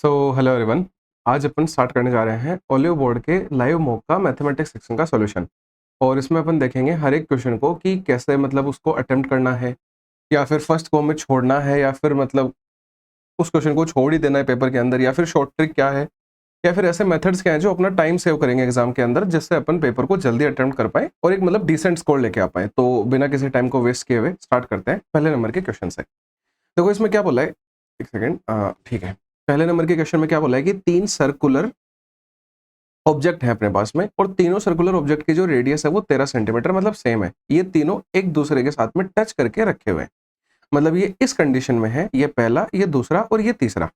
Hello everyone. आज अपन start करने जा रहे हैं ओलियो बोर्ड के लाइव मॉक का मैथमेटिक्स सेक्शन का सॉल्यूशन। और इसमें अपन देखेंगे हर एक क्वेश्चन को कि कैसे मतलब उसको अटेम्प्ट करना है, या फिर फर्स्ट गो में छोड़ना है, या फिर मतलब उस क्वेश्चन को छोड़ ही देना है पेपर के अंदर, या फिर शॉर्ट ट्रिक क्या है, या फिर ऐसे मेथड्स क्या हैं जो अपना टाइम सेव करेंगे एग्जाम के अंदर, जिससे अपन पेपर को जल्दी अटेम्प्ट कर पाए और एक मतलब डिसेंट स्कोर लेके आ पाए। तो बिना किसी टाइम को वेस्ट किए हुए स्टार्ट करते हैं पहले नंबर के क्वेश्चन से। देखो इसमें क्या बोला है, एक सेकेंड, ठीक है। पहले नंबर के क्वेश्चन में क्या बोला है कि तीन सर्कुलर ऑब्जेक्ट है अपने पास में, और तीनों सर्कुलर ऑब्जेक्ट की जो रेडियस है वो 13 सेंटीमीटर मतलब सेम है। ये तीनों एक दूसरे के साथ में टच करके रखे हुए हैं, मतलब ये इस कंडीशन में है, ये पहला, ये दूसरा और ये तीसरा।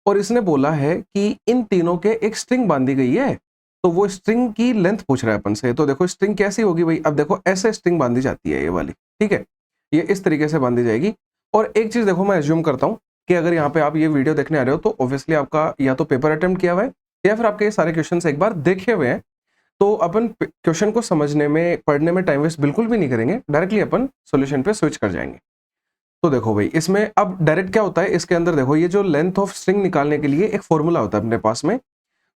और इसने बोला है कि इन तीनों के एक स्ट्रिंग बांधी गई है, तो वो स्ट्रिंग की लेंथ पूछ रहा है अपन से। तो देखो स्ट्रिंग कैसी होगी भाई, अब देखो ऐसे स्ट्रिंग बांधी जाती है ये वाली, ठीक है, ये इस तरीके से बांधी जाएगी। और एक चीज देखो, मैं एज्यूम करता हूँ कि अगर यहाँ पे आप ये वीडियो देखने आ रहे हो तो ऑब्वियसली आपका या तो पेपर अटेम्प्ट किया हुआ है, या फिर आपके ये सारे क्वेश्चन एक बार देखे हुए हैं। तो अपन क्वेश्चन को समझने में, पढ़ने में टाइम वेस्ट बिल्कुल भी नहीं करेंगे, डायरेक्टली अपन सॉल्यूशन पे स्विच कर जाएंगे। तो देखो भाई इसमें अब डायरेक्ट क्या होता है, इसके अंदर देखो ये जो लेंथ ऑफ स्ट्रिंग निकालने के लिए एक फॉर्मूला होता है अपने पास में।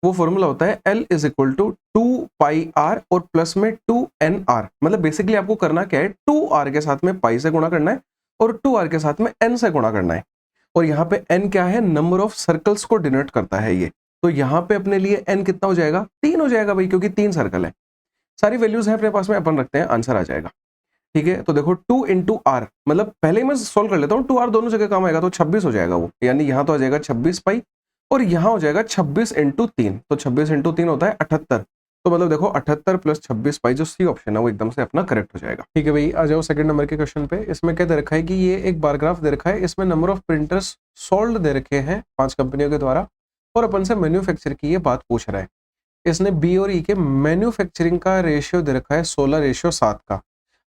वो फॉर्मूला होता है L is equal to 2πr और प्लस में 2nr। मतलब बेसिकली आपको करना क्या है, 2r के साथ में पाई से गुणा करना है और 2r के साथ में n से गुणा करना है। और यहाँ पे n क्या है, नंबर ऑफ सर्कल्स को डिनोट करता है ये। तो यहाँ पे अपने लिए n कितना हो जाएगा, 3 हो जाएगा भाई, क्योंकि 3 सर्कल है। सारी वैल्यूज है अपने पास में, अपन रखते हैं, आंसर आ जाएगा। ठीक है, तो देखो 2 इंटू आर, मतलब पहले ही मैं सोल्व कर लेता हूँ, 2r दोनों जगह काम आएगा तो 26 हो जाएगा वो, यानी यहाँ तो आ जाएगा 26 पाई, और यहाँ हो जाएगा 26 इंटू 3, तो 26 इंटू 3 होता है 78। तो मतलब देखो 78 प्लस 26 पाई, जो सी ऑप्शन है वो एकदम से अपना करेक्ट हो जाएगा। ठीक है भाई, आ जाओ सेकंड नंबर के क्वेश्चन पे। इसमें क्या दे रखा है कि ये एक बार ग्राफ दे रखा है, इसमें नंबर ऑफ प्रिंटर्स सोल्ड दे रखे हैं 5 कंपनियों के द्वारा, और अपन से मैन्युफैक्चर की ये बात पूछ रहा है। इसने बी और ई के मैन्युफैक्चरिंग का रेशियो दे रखा है 16:7 का।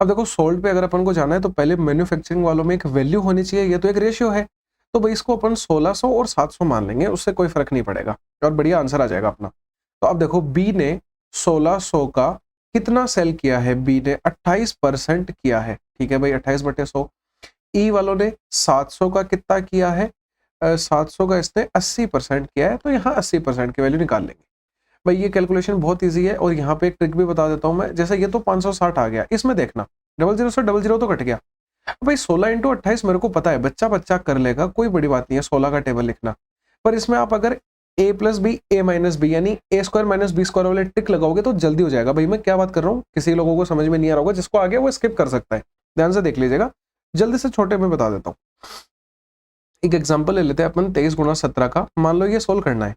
अब देखो सोल्ड पे अगर अपन को जाना है तो पहले मैन्युफैक्चरिंग वालों में एक वैल्यू होनी चाहिए, ये तो एक रेशियो है। तो भाई इसको अपन 1600 और 700 मान लेंगे, उससे कोई फर्क नहीं पड़ेगा और बढ़िया आंसर आ जाएगा अपना। तो अब देखो बी ने 1600 का कितना सेल किया है, बी ने 28% किया है। ठीक है भाई, 28/100। ई वालों ने 700 का कितना किया है, 700 का इसने 80% किया है, तो यहाँ 80% की वैल्यू निकाल लेंगे। भाई ये कैलकुलेशन बहुत इजी है, और यहाँ पे एक ट्रिक भी बता देता हूँ मैं। जैसे ये तो 560 आ गया, इसमें देखना 00 से 00 तो कट गया। भाई 16 इंटू 28 मेरे को पता है, बच्चा बच्चा कर लेगा, कोई बड़ी बात नहीं है 16 का टेबल लिखना। पर इसमें आप अगर a plus B A minus B यानी A square minus B square वाले ट्रिक लगाओगे तो जल्दी हो जाएगा। भाई मैं क्या बात कर रहा हूँ, किसी लोगों को समझ में नहीं आ रहा होगा, जिसको आ गया वो स्किप कर सकता है, ध्यान से देख लीजिएगा। जल्दी से छोटे में बता देता हूँ। एक एग्जाम्पल ले लेते हैं अपन, 23 गुणा 17 का, मान लो ये सोल्व करना है।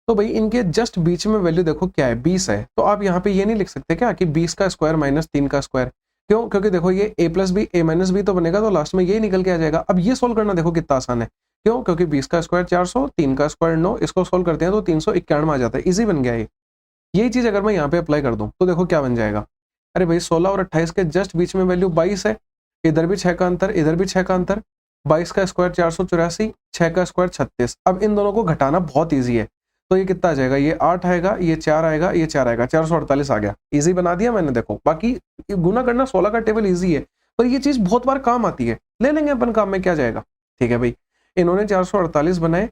तो भाई इनके जस्ट बीच में वैल्यू देखो क्या है, 20 है। तो आप यहाँ पे ये नहीं लिख सकते क्या कि 20 का स्क्वायर माइनस 3 का स्क्वायर, क्यों? क्योंकि देखो ये a plus B A minus B तो बनेगा, तो लास्ट में ये निकल के आ जाएगा। अब ये सोल्व करना देखो कितना आसान है, क्यों? क्योंकि 20 का स्क्वायर 400, 3 का स्क्वायर 9, इसको सोल्व करते हैं तो 391 आ जाता है, इजी बन गया ये। यही चीज अगर मैं यहाँ पे अप्लाई कर दूं तो देखो क्या बन जाएगा। अरे भाई 16 और 28 के जस्ट बीच में वैल्यू 22 है, इधर भी 6 का अंतर, इधर भी 6 का अंतर। 22 का स्क्वायर 484, 6 का स्क्वायर 36। अब इन दोनों को घटाना बहुत ईजी है, तो ये कितना आ जाएगा, ये 8 आएगा, ये 4 आएगा, ये 4 आएगा, 448 आ गया। इजी बना दिया मैंने, देखो। बाकी गुना करना 16 का टेबल इजी है, पर ये चीज बहुत बार काम आती है, ले लेंगे अपन काम में, क्या जाएगा। ठीक है भाई, इन्होंने 448 बनाए,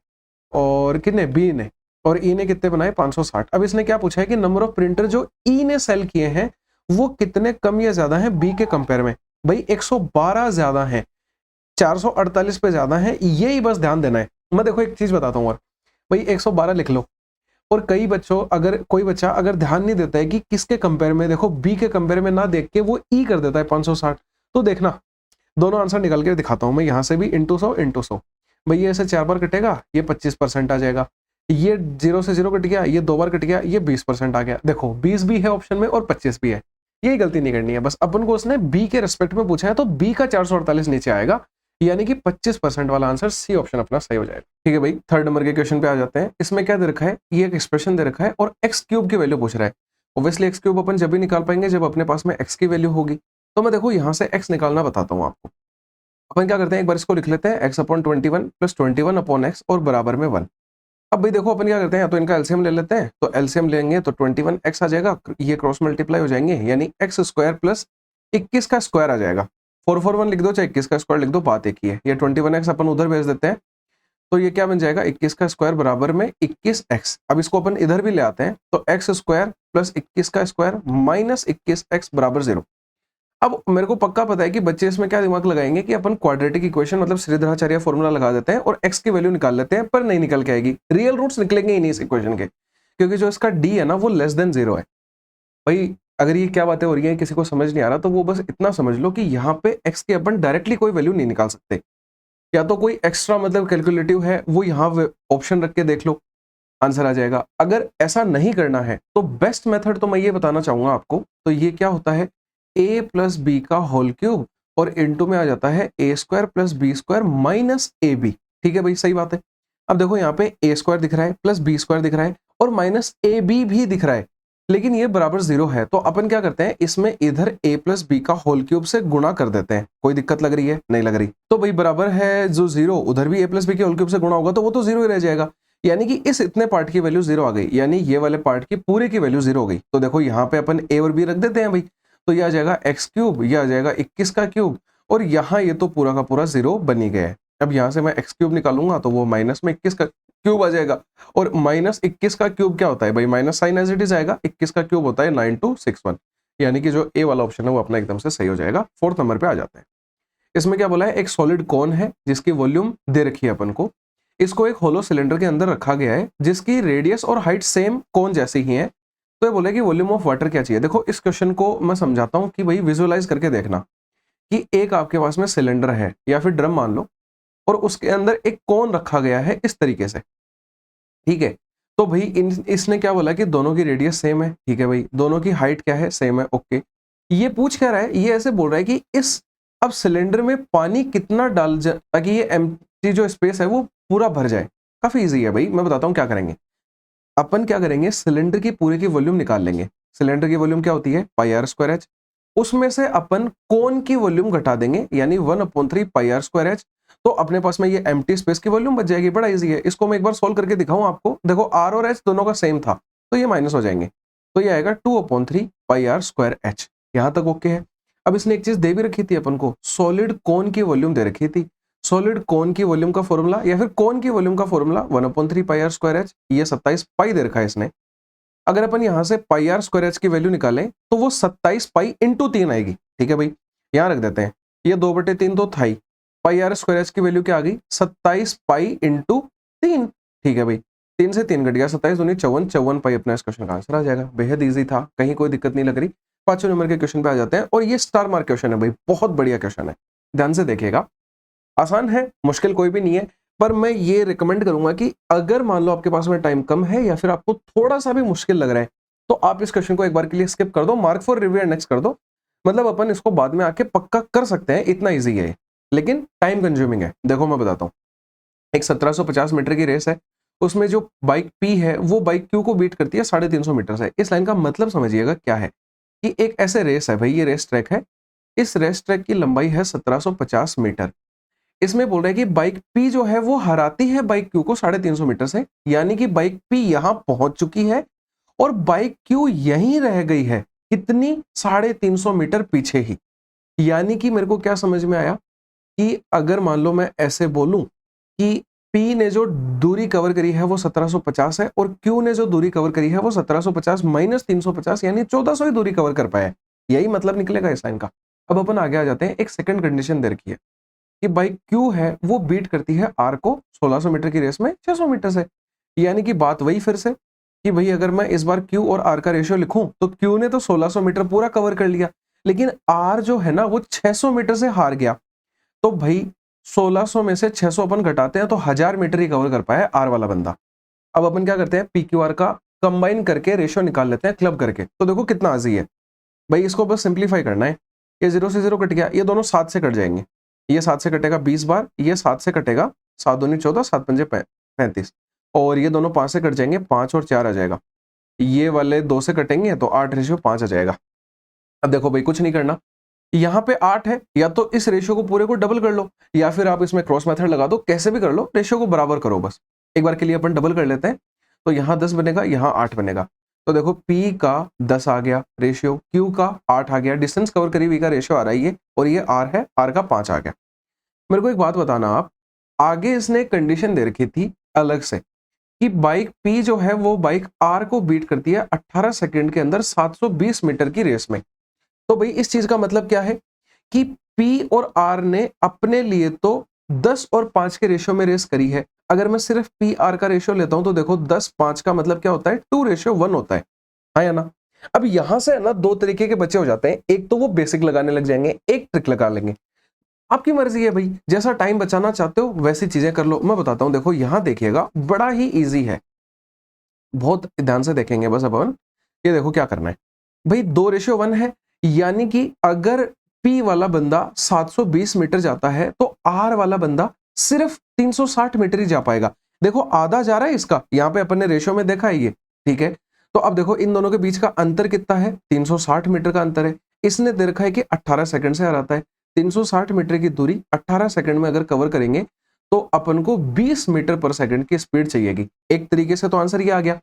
और कितने, बी ने, और ई ने कितने बनाए, 560। अब इसने क्या पूछा है कि नंबर ऑफ प्रिंटर जो ई ने सेल किए हैं वो कितने कम या ज्यादा हैं बी के कंपेयर में। भाई 112 ज्यादा है, 448 पे ज्यादा है, यही बस ध्यान देना है। मैं देखो एक चीज बताता हूँ, और भाई 112 लिख लो। और कई बच्चों, अगर कोई बच्चा अगर ध्यान नहीं देता है कि किसके कंपेयर में, देखो बी के कंपेयर में ना देख के वो ई कर देता है 560, तो देखना दोनों आंसर निकाल के दिखाता हूं मैं। यहां से भी इंटू 100 इंटू 100, भाई ये ऐसे 4 बार कटेगा, ये 25% आ जाएगा। ये 0 से 0 कट गया, ये 2 बार कट गया, ये 20% आ गया। देखो 20 भी है ऑप्शन में और 25 भी है, यही गलती नहीं करनी है। बस अपन को उसने बी के रेस्पेक्ट में पूछा है, तो बी का 448 नीचे आएगा, यानी कि 25% वाला आंसर सी ऑप्शन अपना सही हो जाएगा। ठीक है भाई, थर्ड नंबर के क्वेश्चन पे आ जाते हैं। इसमें क्या दे रखा है, ये एक एक्सप्रेशन दे रखा है और एक्स क्यूब की वैल्यू पूछ रहा है। ऑब्वियसली एक्स क्यूब अपन जब भी निकाल पाएंगे जब अपने पास में एक्स की वैल्यू होगी। तो मैं देखो यहाँ से एक्स निकालना बताता हूँ आपको। अपन क्या करते हैं, एक बार इसको लिख लेते हैं, x upon 21 plus 21 upon x और बराबर में 1। अब भाई देखो अपन क्या करते हैं, या तो इनका एलसीएम ले लेते हैं, तो एलसीएम लेंगे तो 21 एक्स आ जाएगा, ये क्रॉस मल्टीप्लाई हो जाएंगे, यानी एक्स स्क्वायर प्लस 21 का स्क्वायर आ जाएगा। 441 लिख दो चाहे 21 का स्क्वायर लिख दो, बात एक ही है। ये 21 एक्स अपन उधर भेज देते हैं, तो ये क्या बन जाएगा, 21 का स्क्वायर बराबर में 21x। अब इसको अपन इधर भी ले आते हैं, तो x स्क्वायर प्लस 21 का स्क्वायर माइनस 21x बराबर 0। अब मेरे को पक्का पता है कि बच्चे इसमें क्या दिमाग लगाएंगे कि अपन क्वाड्रेटिक इक्वेशन मतलब श्रीधराचार्य फॉर्मूला लगा देते हैं और x की वैल्यू निकाल लेते हैं, पर नहीं निकल के आएगी, रियल रूट्स निकलेंगे ही नहीं इस इक्वेशन के, क्योंकि जो इसका d है ना वो लेस देन 0 है। भाई अगर ये क्या बातें हो रही हैं किसी को समझ नहीं आ रहा, तो वो बस इतना समझ लो कि यहाँ पे x की अपन डायरेक्टली कोई वैल्यू नहीं निकाल सकते, या तो कोई एक्स्ट्रा मतलब कैलकुलेटिव है वो यहाँ ऑप्शन रख के देख लो, आंसर आ जाएगा। अगर ऐसा नहीं करना है तो बेस्ट मेथड तो मैं ये बताना चाहूंगा आपको, तो ये क्या होता है, a प्लस बी का होल क्यूब और इनटू में आ जाता है a square plus B square minus A B. ठीक है भाई, सही बात है। अब देखो यहाँ पे a स्क्वायर दिख रहा है प्लस बी स्क्वायर दिख रहा है और माइनस ए बी भी दिख रहा है, लेकिन ये बराबर 0 है, तो अपन क्या करते हैं, इसमें इधर a प्लस बी का होल क्यूब से गुणा कर देते हैं। कोई दिक्कत लग रही है, नहीं लग रही, तो भाई बराबर है जो 0, उधर भी a प्लस बी के होल क्यूब से गुणा होगा तो वो तो 0 ही रह जाएगा, यानी कि इस इतने पार्ट की वैल्यू 0 आ गई, यानी ये वाले पार्ट की पूरे की वैल्यू 0 हो गई। तो देखो यहाँ पे अपन a और b रख देते हैं भाई, तो ये आ जाएगा x क्यूब, ये आ जाएगा 21 का क्यूब, और यहाँ ये तो पूरा का पूरा 0 बनी गया है। अब यहाँ से मैं x क्यूब निकालूंगा तो वो माइनस में 21 का क्यूब आ जाएगा, और माइनस 21 का क्यूब क्या होता है भाई, minus sign as it is आएगा, 21 का क्यूब होता है 9261, यानी कि जो ए वाला ऑप्शन है वो अपना एकदम से सही हो जाएगा। 4th नंबर पे आ जाते हैं। इसमें क्या बोला है, एक सॉलिड कॉन है जिसकी वॉल्यूम दे रखी है अपन को, इसको एक होलो सिलेंडर के अंदर रखा गया है जिसकी रेडियस और हाइट सेम कॉन जैसी ही है। तो ये बोला कि वॉल्यूम ऑफ वाटर क्या चाहिए। देखो इस क्वेश्चन को मैं समझाता हूँ कि भाई विजुअलाइज करके देखना कि एक आपके पास में सिलेंडर है या फिर ड्रम मान लो, और उसके अंदर एक कॉन रखा गया है इस तरीके से, ठीक है। तो भाई इसने क्या बोला कि दोनों की रेडियस सेम है, ठीक है भाई, दोनों की हाइट क्या है, सेम है, ओके। ये पूछ क्या रहा है, ये ऐसे बोल रहा है कि इस अब सिलेंडर में पानी कितना डाल ताकि ये एम्प्टी जो स्पेस है वो पूरा भर जाए। काफी इजी है भाई, मैं बताता हूँ क्या करेंगे। अपन क्या करेंगे, सिलेंडर की पूरे की वॉल्यूम निकाल लेंगे। सिलेंडर की वॉल्यूम क्या होती है, पाई आर स्क्वायर एच, उसमें से अपन कोन की वॉल्यूम घटा देंगे, यानी 1/3 पाई आर स्क्वायर एच, तो अपने पास में ये एम्प्टी स्पेस की वॉल्यूम बच जाएगी। बड़ा इजी है, इसको मैं एक बार सोल्व करके दिखाऊं आपको। देखो आर और एच दोनों का सेम था तो ये माइनस हो जाएंगे, तो ये आएगा 2/3 पाई आर स्क्वायर एच। यहां तक ओके है। अब इसने एक चीज दे भी रखी थी अपन को, सॉलिड कोन की वॉल्यूम दे रखी थी। सॉलिड कोन की वॉल्यूम का फॉर्मूला या फिर कोन की वॉल्यूम का formula 1/3 pi R square H, ये 27 पाई दे रखा है इसने। अगर अपन यहां से पाई आर स्क्वायर एच की वैल्यू निकालें तो वो 27 पाई इंटू 3 आएगी, ठीक है भाई, यहां रख देते हैं। ये 2/3 तो था ही, पाई आर स्क्वायर एच की वैल्यू क्या आ गई, 27 पाई इंटू 3, ठीक है भाई, 3 से 3 घट गया, 27 दूनी 54, 54 पाई अपना इस क्वेश्चन का आंसर आ जाएगा। बेहद ईजी था, कहीं कोई दिक्कत नहीं लग रही। 5वें नंबर के क्वेश्चन पे आ जाते हैं, और ये स्टार मार्क क्वेश्चन है भाई, बहुत बढ़िया क्वेश्चन है, ध्यान से देखिएगा। आसान है, मुश्किल कोई भी नहीं है, पर मैं ये रिकमेंड करूंगा कि अगर मान लो आपके पास में टाइम कम है या फिर आपको थोड़ा सा भी मुश्किल लग रहा है, तो आप इस क्वेश्चन को एक बार के लिए स्किप कर दो, mark for review and next कर दो। मतलब अपन इसको बाद में आके पक्का कर सकते हैं, इतना इजी है, लेकिन टाइम कंज्यूमिंग है। देखो मैं बताता हूँ, एक 1750 मीटर की रेस है, उसमें जो बाइक पी है वो बाइक क्यू को बीट करती है 350 मीटर से। इस लाइन का मतलब समझिएगा क्या है, कि एक ऐसे रेस है भाई, ये रेस ट्रैक है, इस रेस ट्रैक की लंबाई है 1750 मीटर। इसमें बोल रहे हैं कि बाइक पी जो है वो हराती है बाइक क्यू को 350 मीटर से, यानी कि बाइक पी यहां पहुंच चुकी है और बाइक क्यू यहीं रह गई है, कितनी, 350 मीटर पीछे ही। यानी कि मेरे को क्या समझ में आया कि अगर मान लो मैं ऐसे बोलूं कि पी ने जो दूरी कवर करी है वो 1750 है, और क्यू ने जो दूरी कवर करी है वो 1750 माइनस 350, यानी 1400 ही दूरी कवर कर पाया है। यही मतलब निकलेगा इस लाइन का। अब अपन आगे आ जाते हैं, एक सेकंड कंडीशन दे रखी है कि बाइक क्यू है वो बीट करती है आर को 1600 मीटर की रेस में 600 मीटर से। यानी कि बात वही फिर से कि भाई अगर मैं इस बार क्यू और आर का रेशियो लिखूं तो क्यू ने तो 1600 मीटर पूरा कवर कर लिया, लेकिन आर जो है ना वो 600 मीटर से हार गया। तो भाई 1600 में से 600 अपन घटाते हैं तो 1000 मीटर ही कवर कर पाया आर वाला बंदा। अब अपन क्या करते हैं, पी क्यू आर का कंबाइन करके रेशियो निकाल लेते हैं क्लब करके। तो देखो कितना आजी है भाई, इसको बस सिंप्लीफाई करना है। ये 0 से 0 कट गया, ये दोनों 7 से कट जाएंगे, ये 7 से कटेगा 20 बार, ये 7 से कटेगा 7 दूनी 14, 7 पंजे 35, और ये दोनों 5 से कट जाएंगे, 5 और 4 आ जाएगा। ये वाले 2 से कटेंगे तो 8 रेशियो 5 आ जाएगा। अब देखो भाई कुछ नहीं करना, यहाँ पे 8 है, या तो इस रेशियो को पूरे को डबल कर लो या फिर आप इसमें क्रॉस मेथड लगा दो, कैसे भी कर लो, रेशियो को बराबर करो बस। एक बार के लिए अपन डबल कर लेते हैं, तो यहाँ 10 बनेगा, यहाँ 8 बनेगा। तो देखो P का 10 आ गया रेशियो, Q का 8 आ गया, डिस्टेंस कवर करी हुई का रेशियो आ रहा है ये, और ये R है, R का 5 आ गया। मेरे को एक बात बताना आप, आगे इसने कंडीशन दे रखी थी अलग से कि बाइक P जो है वो बाइक R को बीट करती है 18 सेकंड के अंदर 720 मीटर की रेस में। तो भाई इस चीज का मतलब क्या है कि P और R ने अपने लिए तो 10 और 5 के रेशियो में रेस करी है। अगर मैं सिर्फ PR का रेशियो लेता हूं तो देखो 10-5 का मतलब क्या होता है, 2:1 होता है, हाँ या ना। अब यहां से है ना दो तरीके के बच्चे हो जाते हैं, एक तो वो बेसिक लगाने लग जाएंगे, एक ट्रिक लगा लेंगे। आपकी मर्जी है भाई, जैसा टाइम बचाना चाहते हो वैसी चीजें कर लो। मैं बताता हूं, देखो यहां देखिएगा, बड़ा ही इजी है, बहुत ध्यान से देखेंगे बस अपन। ये देखो क्या करना है भाई, 2:1 है, यानी कि अगर P वाला बंदा 720 मीटर जाता है तो R वाला बंदा सिर्फ 360 मीटर ही जा पाएगा। देखो आधा जा रहा है इसका, यहाँ पे अपन ने रेशियो में देखा है ये, ठीक है। तो अब देखो इन दोनों के बीच का अंतर कितना है, 360 मीटर का अंतर है। इसने दे रखा है कि 18 सेकंड से हराता है। 360 मीटर की दूरी 18 सेकंड में अगर कवर करेंगे तो अपन को 20 मीटर पर सेकंड की स्पीड चाहिएगी। एक तरीके से तो आंसर ये आ गया।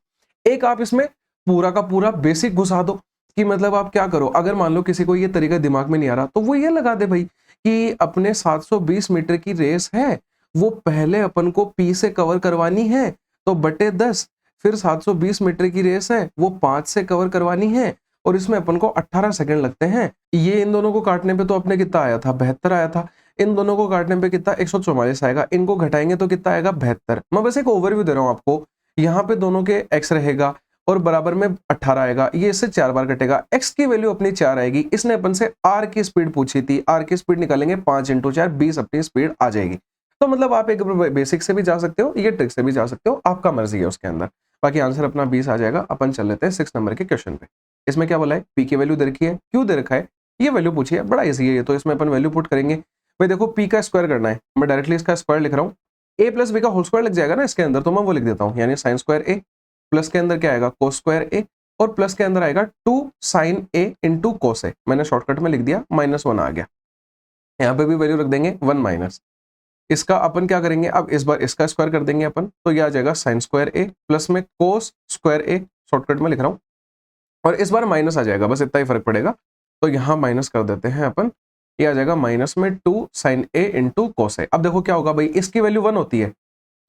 एक आप इसमें पूरा का पूरा बेसिक घुसा दो कि मतलब आप क्या करो, अगर मान लो किसी को ये तरीका दिमाग में नहीं आ रहा तो वो ये लगा दे भाई कि अपने 720 मीटर की रेस है, वो पहले अपन को P से कवर करवानी है तो बटे 10, फिर 720 मीटर की रेस है वो 5 से कवर करवानी है और इसमें अपन को 18 सेकंड लगते हैं। ये इन दोनों को काटने पे तो अपने कितना आया था, 72 आया था। इन दोनों को काटने पे कितना, 144 आएगा। इनको घटाएंगे तो कितना आएगा, 72। मैं बस एक ओवरव्यू दे रहा हूं आपको। यहाँ पे दोनों के x रहेगा और बराबर में 18 आएगा, ये इससे 4 बार कटेगा, x की वैल्यू अपनी 4 आएगी। इसने अपन से r की स्पीड पूछी थी, r की स्पीड निकालेंगे 5 × 4, 20 अपनी स्पीड आ जाएगी। तो मतलब आप एक बेसिक से भी जा सकते हो, ये ट्रिक से भी जा सकते हो, आपका मर्जी है उसके अंदर। बाकी आंसर अपना 20 आ जाएगा। अपन चल लेते हैं 6 नंबर के क्वेश्चन पे। इसमें क्या बोला है, P की वैल्यू दे रखी है, Q दे रखा है, ये वैल्यू पूछी है, बड़ा ईजी है ये तो। इसमें अपन वैल्यू पुट करेंगे भाई। देखो P का स्क्वायर करना है, मैं डायरेक्टली इसका स्क्वायर लिख रहा हूँ। a प्लस बी का होल स्क्वायर लग जाएगा ना इसके अंदर, तो मैं वो लिख देता हूँ, यानी साइन स्क्वायर a प्लस के अंदर क्या आएगा, कोस स्क्वायर a और प्लस के अंदर आएगा 2 sine a into cos a। मैंने शॉर्टकट में लिख दिया, -1 आ गया। यहाँ पे भी वैल्यू रख देंगे 1 माइनस। इसका अपन क्या करेंगे, अब इस बार इसका स्क्वायर कर देंगे अपन, तो ये आ जाएगा साइन स्क्वायर a प्लस में कोस स्क्वायर a, शॉर्टकट में लिख रहा हूँ, और इस बार माइनस आ जाएगा, बस इतना ही फर्क पड़ेगा। तो यहाँ माइनस कर देते हैं अपन, ये आ जाएगा माइनस में 2 sine a into cos a। अब देखो क्या होगा भाई, इसकी वैल्यू 1 होती है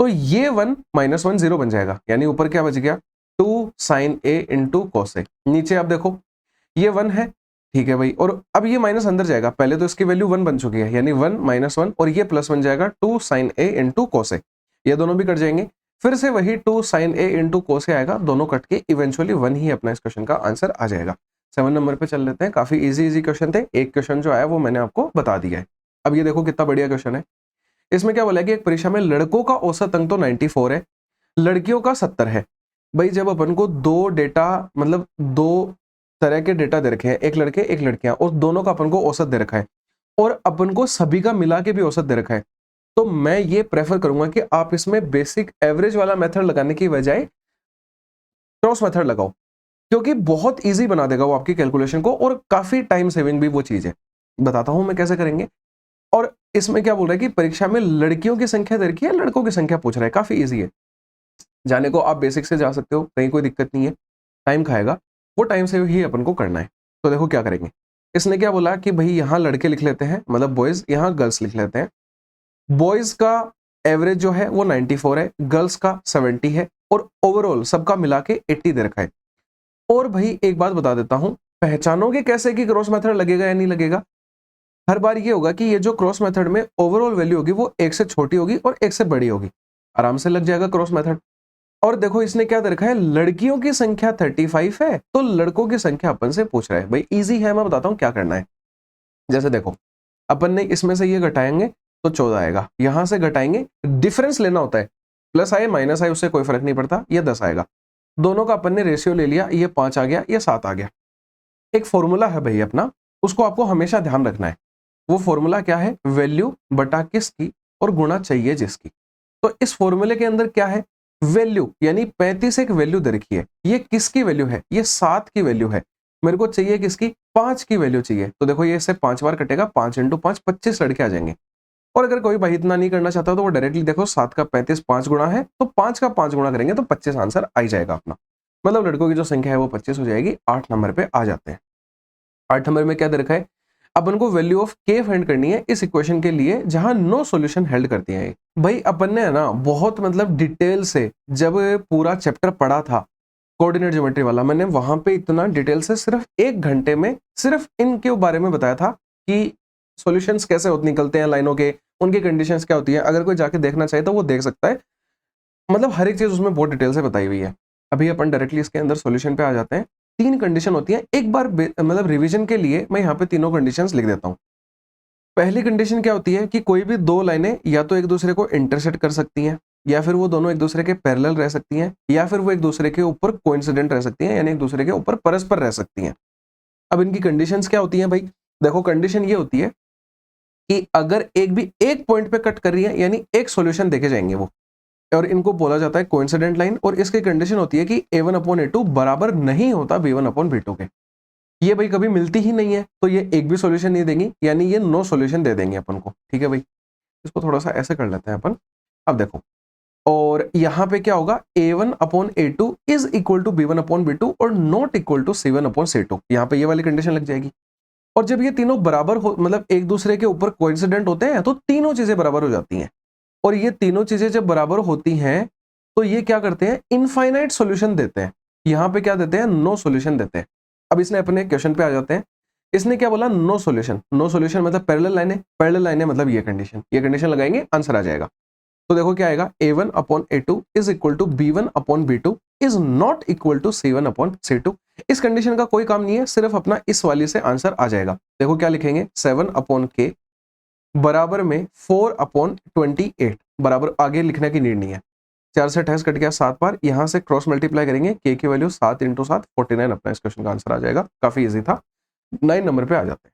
तो ये 1 -1 0 बन जाएगा, यानी ऊपर क्या बच गया, 2 sine a into cos a। नीचे आप देखो ये 1 है, ठीक है भाई, और अब ये माइनस अंदर जाएगा, पहले तो इसकी वैल्यू 1 बन चुकी है, यानी 1 -1, और ये प्लस बन जाएगा 2 sine a into cos a। ये दोनों भी कट जाएंगे, फिर से वही 2 sine a into cos a आएगा, दोनों कट के इवेंचुअली 1 ही अपना इस क्वेश्चन का आंसर आ जाएगा। 7 नंबर पे चल लेते हैं। काफी इजी क्वेश्चन थे, एक क्वेश्चन जो आया वो मैंने आपको बता दिया है। अब ये देखो कितना बढ़िया क्वेश्चन है। इसमें क्या बोला है कि एक परीक्षा में लड़कों का औसत अंक तो 94 है, लड़कियों का 70 है। भाई जब अपन को दो डेटा, मतलब दो तरह के डेटा दे रखे हैं, एक लड़के एक लड़कियां, और दोनों का अपन को औसत दे रखा है और अपन को सभी का मिला के भी औसत दे रखा है, तो मैं ये प्रेफर करूंगा कि आप इसमें बेसिक एवरेज वाला मेथड लगाने की बजाय क्रॉस मेथड लगाओ, क्योंकि बहुत इजी बना देगा वो आपकी कैलकुलेशन को और काफी टाइम सेविंग भी वो चीज है। बताता हूं मैं कैसे करेंगे। और इसमें क्या बोल रहा है कि परीक्षा में लड़कियों की संख्या दे रखी है, लड़कों की संख्या पूछ रहा है, काफी इजी है जाने को। आप बेसिक से जा सकते हो, कहीं कोई दिक्कत नहीं है, टाइम खाएगा, वो टाइम से ही अपन को करना है। तो देखो क्या करेंगे, इसने क्या बोला कि भाई यहाँ लड़के लिख लेते हैं, मतलब बॉयज, यहाँ गर्ल्स लिख लेते हैं। बॉयज का एवरेज जो है वो 94 है, गर्ल्स का 70 है, और ओवरऑल सबका मिला के 80 दे रखा है। और भाई एक बात बता देता हूं, पहचानोगे कैसे कि क्रॉस मेथड लगेगा या नहीं लगेगा। हर बार ये होगा कि ये जो क्रॉस मेथड में ओवरऑल वैल्यू होगी वो 1 से छोटी होगी और 1 से बड़ी होगी, आराम से लग जाएगा क्रॉस मेथड। और देखो इसने क्या दे रखा है, लड़कियों की संख्या 35 है तो लड़कों की संख्या अपन से पूछ रहा है। भाई इजी है, मैं बताता हूं क्या करना है। जैसे देखो अपन ने इसमें से ये घटाएंगे तो 14 आएगा, यहां से घटाएंगे, डिफरेंस लेना होता है, प्लस आए माइनस आए उससे कोई फर्क नहीं पड़ता, ये 10 आएगा। दोनों का अपन ने रेशियो ले लिया, ये 5 आ गया, ये 7 आ गया। एक फॉर्मूला है भाई अपना, उसको आपको हमेशा ध्यान रखना है। वो फॉर्मूला क्या है, वैल्यू बटा किसकी और गुणा चाहिए जिसकी। तो इस फॉर्मूले के अंदर क्या है, वैल्यू, यानी 35 एक वैल्यू दे रखी है, ये किसकी वैल्यू है, ये 7 की वैल्यू है। मेरे को चाहिए किसकी, 5 की वैल्यू चाहिए। तो देखो ये इससे 5 बार कटेगा, 5 × 5 25 लड़के आ जाएंगे। और अगर कोई भाई इतना नहीं करना चाहता तो वो डायरेक्टली देखो 7 का 35 5 गुणा है, तो 5 का 5 गुणा करेंगे तो 25 आंसर आ जाएगा अपना। मतलब लड़कों की जो संख्या है वो 25 हो जाएगी। 8 नंबर पे आ जाते हैं। 8 नंबर में क्या दे रखा है, अपन को वैल्यू ऑफ के फाइंड करनी है इस इक्वेशन के लिए जहां नो सॉल्यूशन हेल्ड करती है। भाई अपन ने है ना बहुत मतलब डिटेल से जब पूरा चैप्टर पढ़ा था कोऑर्डिनेट ज्योमेट्री वाला, मैंने वहां पे इतना डिटेल से सिर्फ 1 घंटे में सिर्फ इनके बारे में बताया था कि सॉल्यूशंस कैसे होते निकलते हैं लाइनों के, उनकी कंडीशंस क्या होती है। अगर कोई जाके देखना चाहे तो वो देख सकता है, मतलब हर एक चीज उसमें बहुत डिटेल से बताई हुई है। अभी अपन डायरेक्टली इसके अंदर सॉल्यूशन पे आ जाते हैं। 3 कंडीशन होती है, एक बार मतलब रिवीजन के लिए मैं यहाँ पे तीनों कंडीशंस लिख देता हूँ। पहली कंडीशन क्या होती है कि कोई भी दो लाइनें या तो एक दूसरे को इंटरसेक्ट कर सकती हैं, या फिर वो दोनों एक दूसरे के पैरेलल रह सकती हैं, या फिर वो एक दूसरे के ऊपर कोइंसिडेंट रह सकती हैं, यानी एक दूसरे के ऊपर परस्पर रह सकती हैं। अब इनकी कंडीशंस क्या होती हैं भाई? देखो कंडीशन ये होती है कि अगर एक भी एक पॉइंट पे कट कर रही है, यानी एक सॉल्यूशन देखे जाएंगे वो, और इनको बोला जाता है कोइंसिडेंट लाइन। और इसकी कंडीशन होती है कि a1/a2 बराबर नहीं होता b1/b2 के। ये भाई कभी मिलती ही नहीं है, तो ये एक भी सॉल्यूशन नहीं देंगी, यानी ये नो सॉल्यूशन दे देंगे अपन को। ठीक है भाई, इसको थोड़ा सा ऐसे कर लेते हैं अपन। अब देखो, और यहां पे क्या होगा, a1/a2 is equal to b1/b2 और नॉट इक्वल टू c1/c2। यहां पे ये वाली कंडीशन लग जाएगी। और जब ये तीनों बराबर हो, मतलब एक दूसरे के ऊपर कोइंसिडेंट होते हैं, तो तीनों चीजें बराबर हो जाती हैं। और ये तीनों चीजें जब बराबर होती हैं तो ये क्या करते हैं, इनफाइनाइट सॉल्यूशन देते हैं। यहां पे क्या देते हैं, नो सॉल्यूशन देते हैं। अब इसने अपने क्वेश्चन पे आ जाते हैं। इसने क्या बोला, नो सॉल्यूशन। नो सॉल्यूशन मतलब पैरेलल लाइनें, पैरेलल लाइनें मतलब ये कंडीशन लगाएंगे, आंसर आ जाएगा। तो देखो क्या आएगा, a1/a2 is equal to b1/b2 is not equal to c1/c2। इस कंडीशन का कोई काम नहीं है, सिर्फ अपना इस वाली से आंसर आ जाएगा। देखो क्या लिखेंगे, 7/k बराबर में 4/28 बराबर, आगे लिखने की नीड नहीं है। 4 से 28 कट गया 7 बार, यहां से क्रॉस मल्टीप्लाई करेंगे, के की वैल्यू 7 × 7 49, अपना इस क्वेश्चन का आंसर आ जाएगा। काफी इजी था। 9 नंबर पे आ जाते हैं।